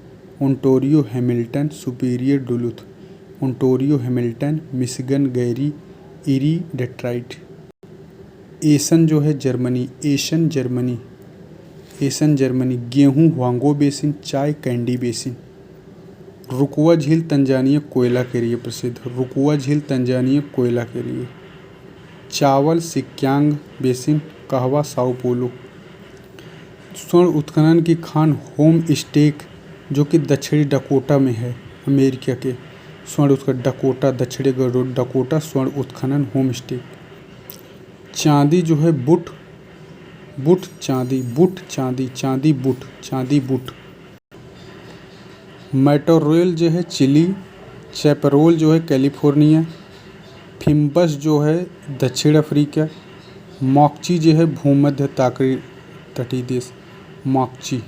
Ontario Hamilton, superior Duluth. Ontario Hamilton, Michigan Gary, eri Detroit. एसन जो है जर्मनी। एशन जर्मनी। गेहूं ह्वांगो बेसिन, चाय कैंडी बेसिन। रुकवा झील तंजानिया कोयला के लिए प्रसिद्ध। रुकवा झील तंजानिया कोयला के लिए। चावल सिक्यांग बेसिन, कहवा साओ पोलो। स्वर्ण उत्खनन की खान होम स्टेक जो कि दक्षिणी डकोटा में है अमेरिका के। स्वर्ण उत्खनन डकोटा, दक्षिणी डकोटा स्वर्ण उत्खनन होम स्टेक। चांदी जो है बुट बुट। मैटोरोल जो है चिली। चैपरोल जो है कैलिफोर्निया। फिम्बस जो है दक्षिण अफ्रीका। मॉक्ची जो है भूमध्य तटीय देश मॉक्ची।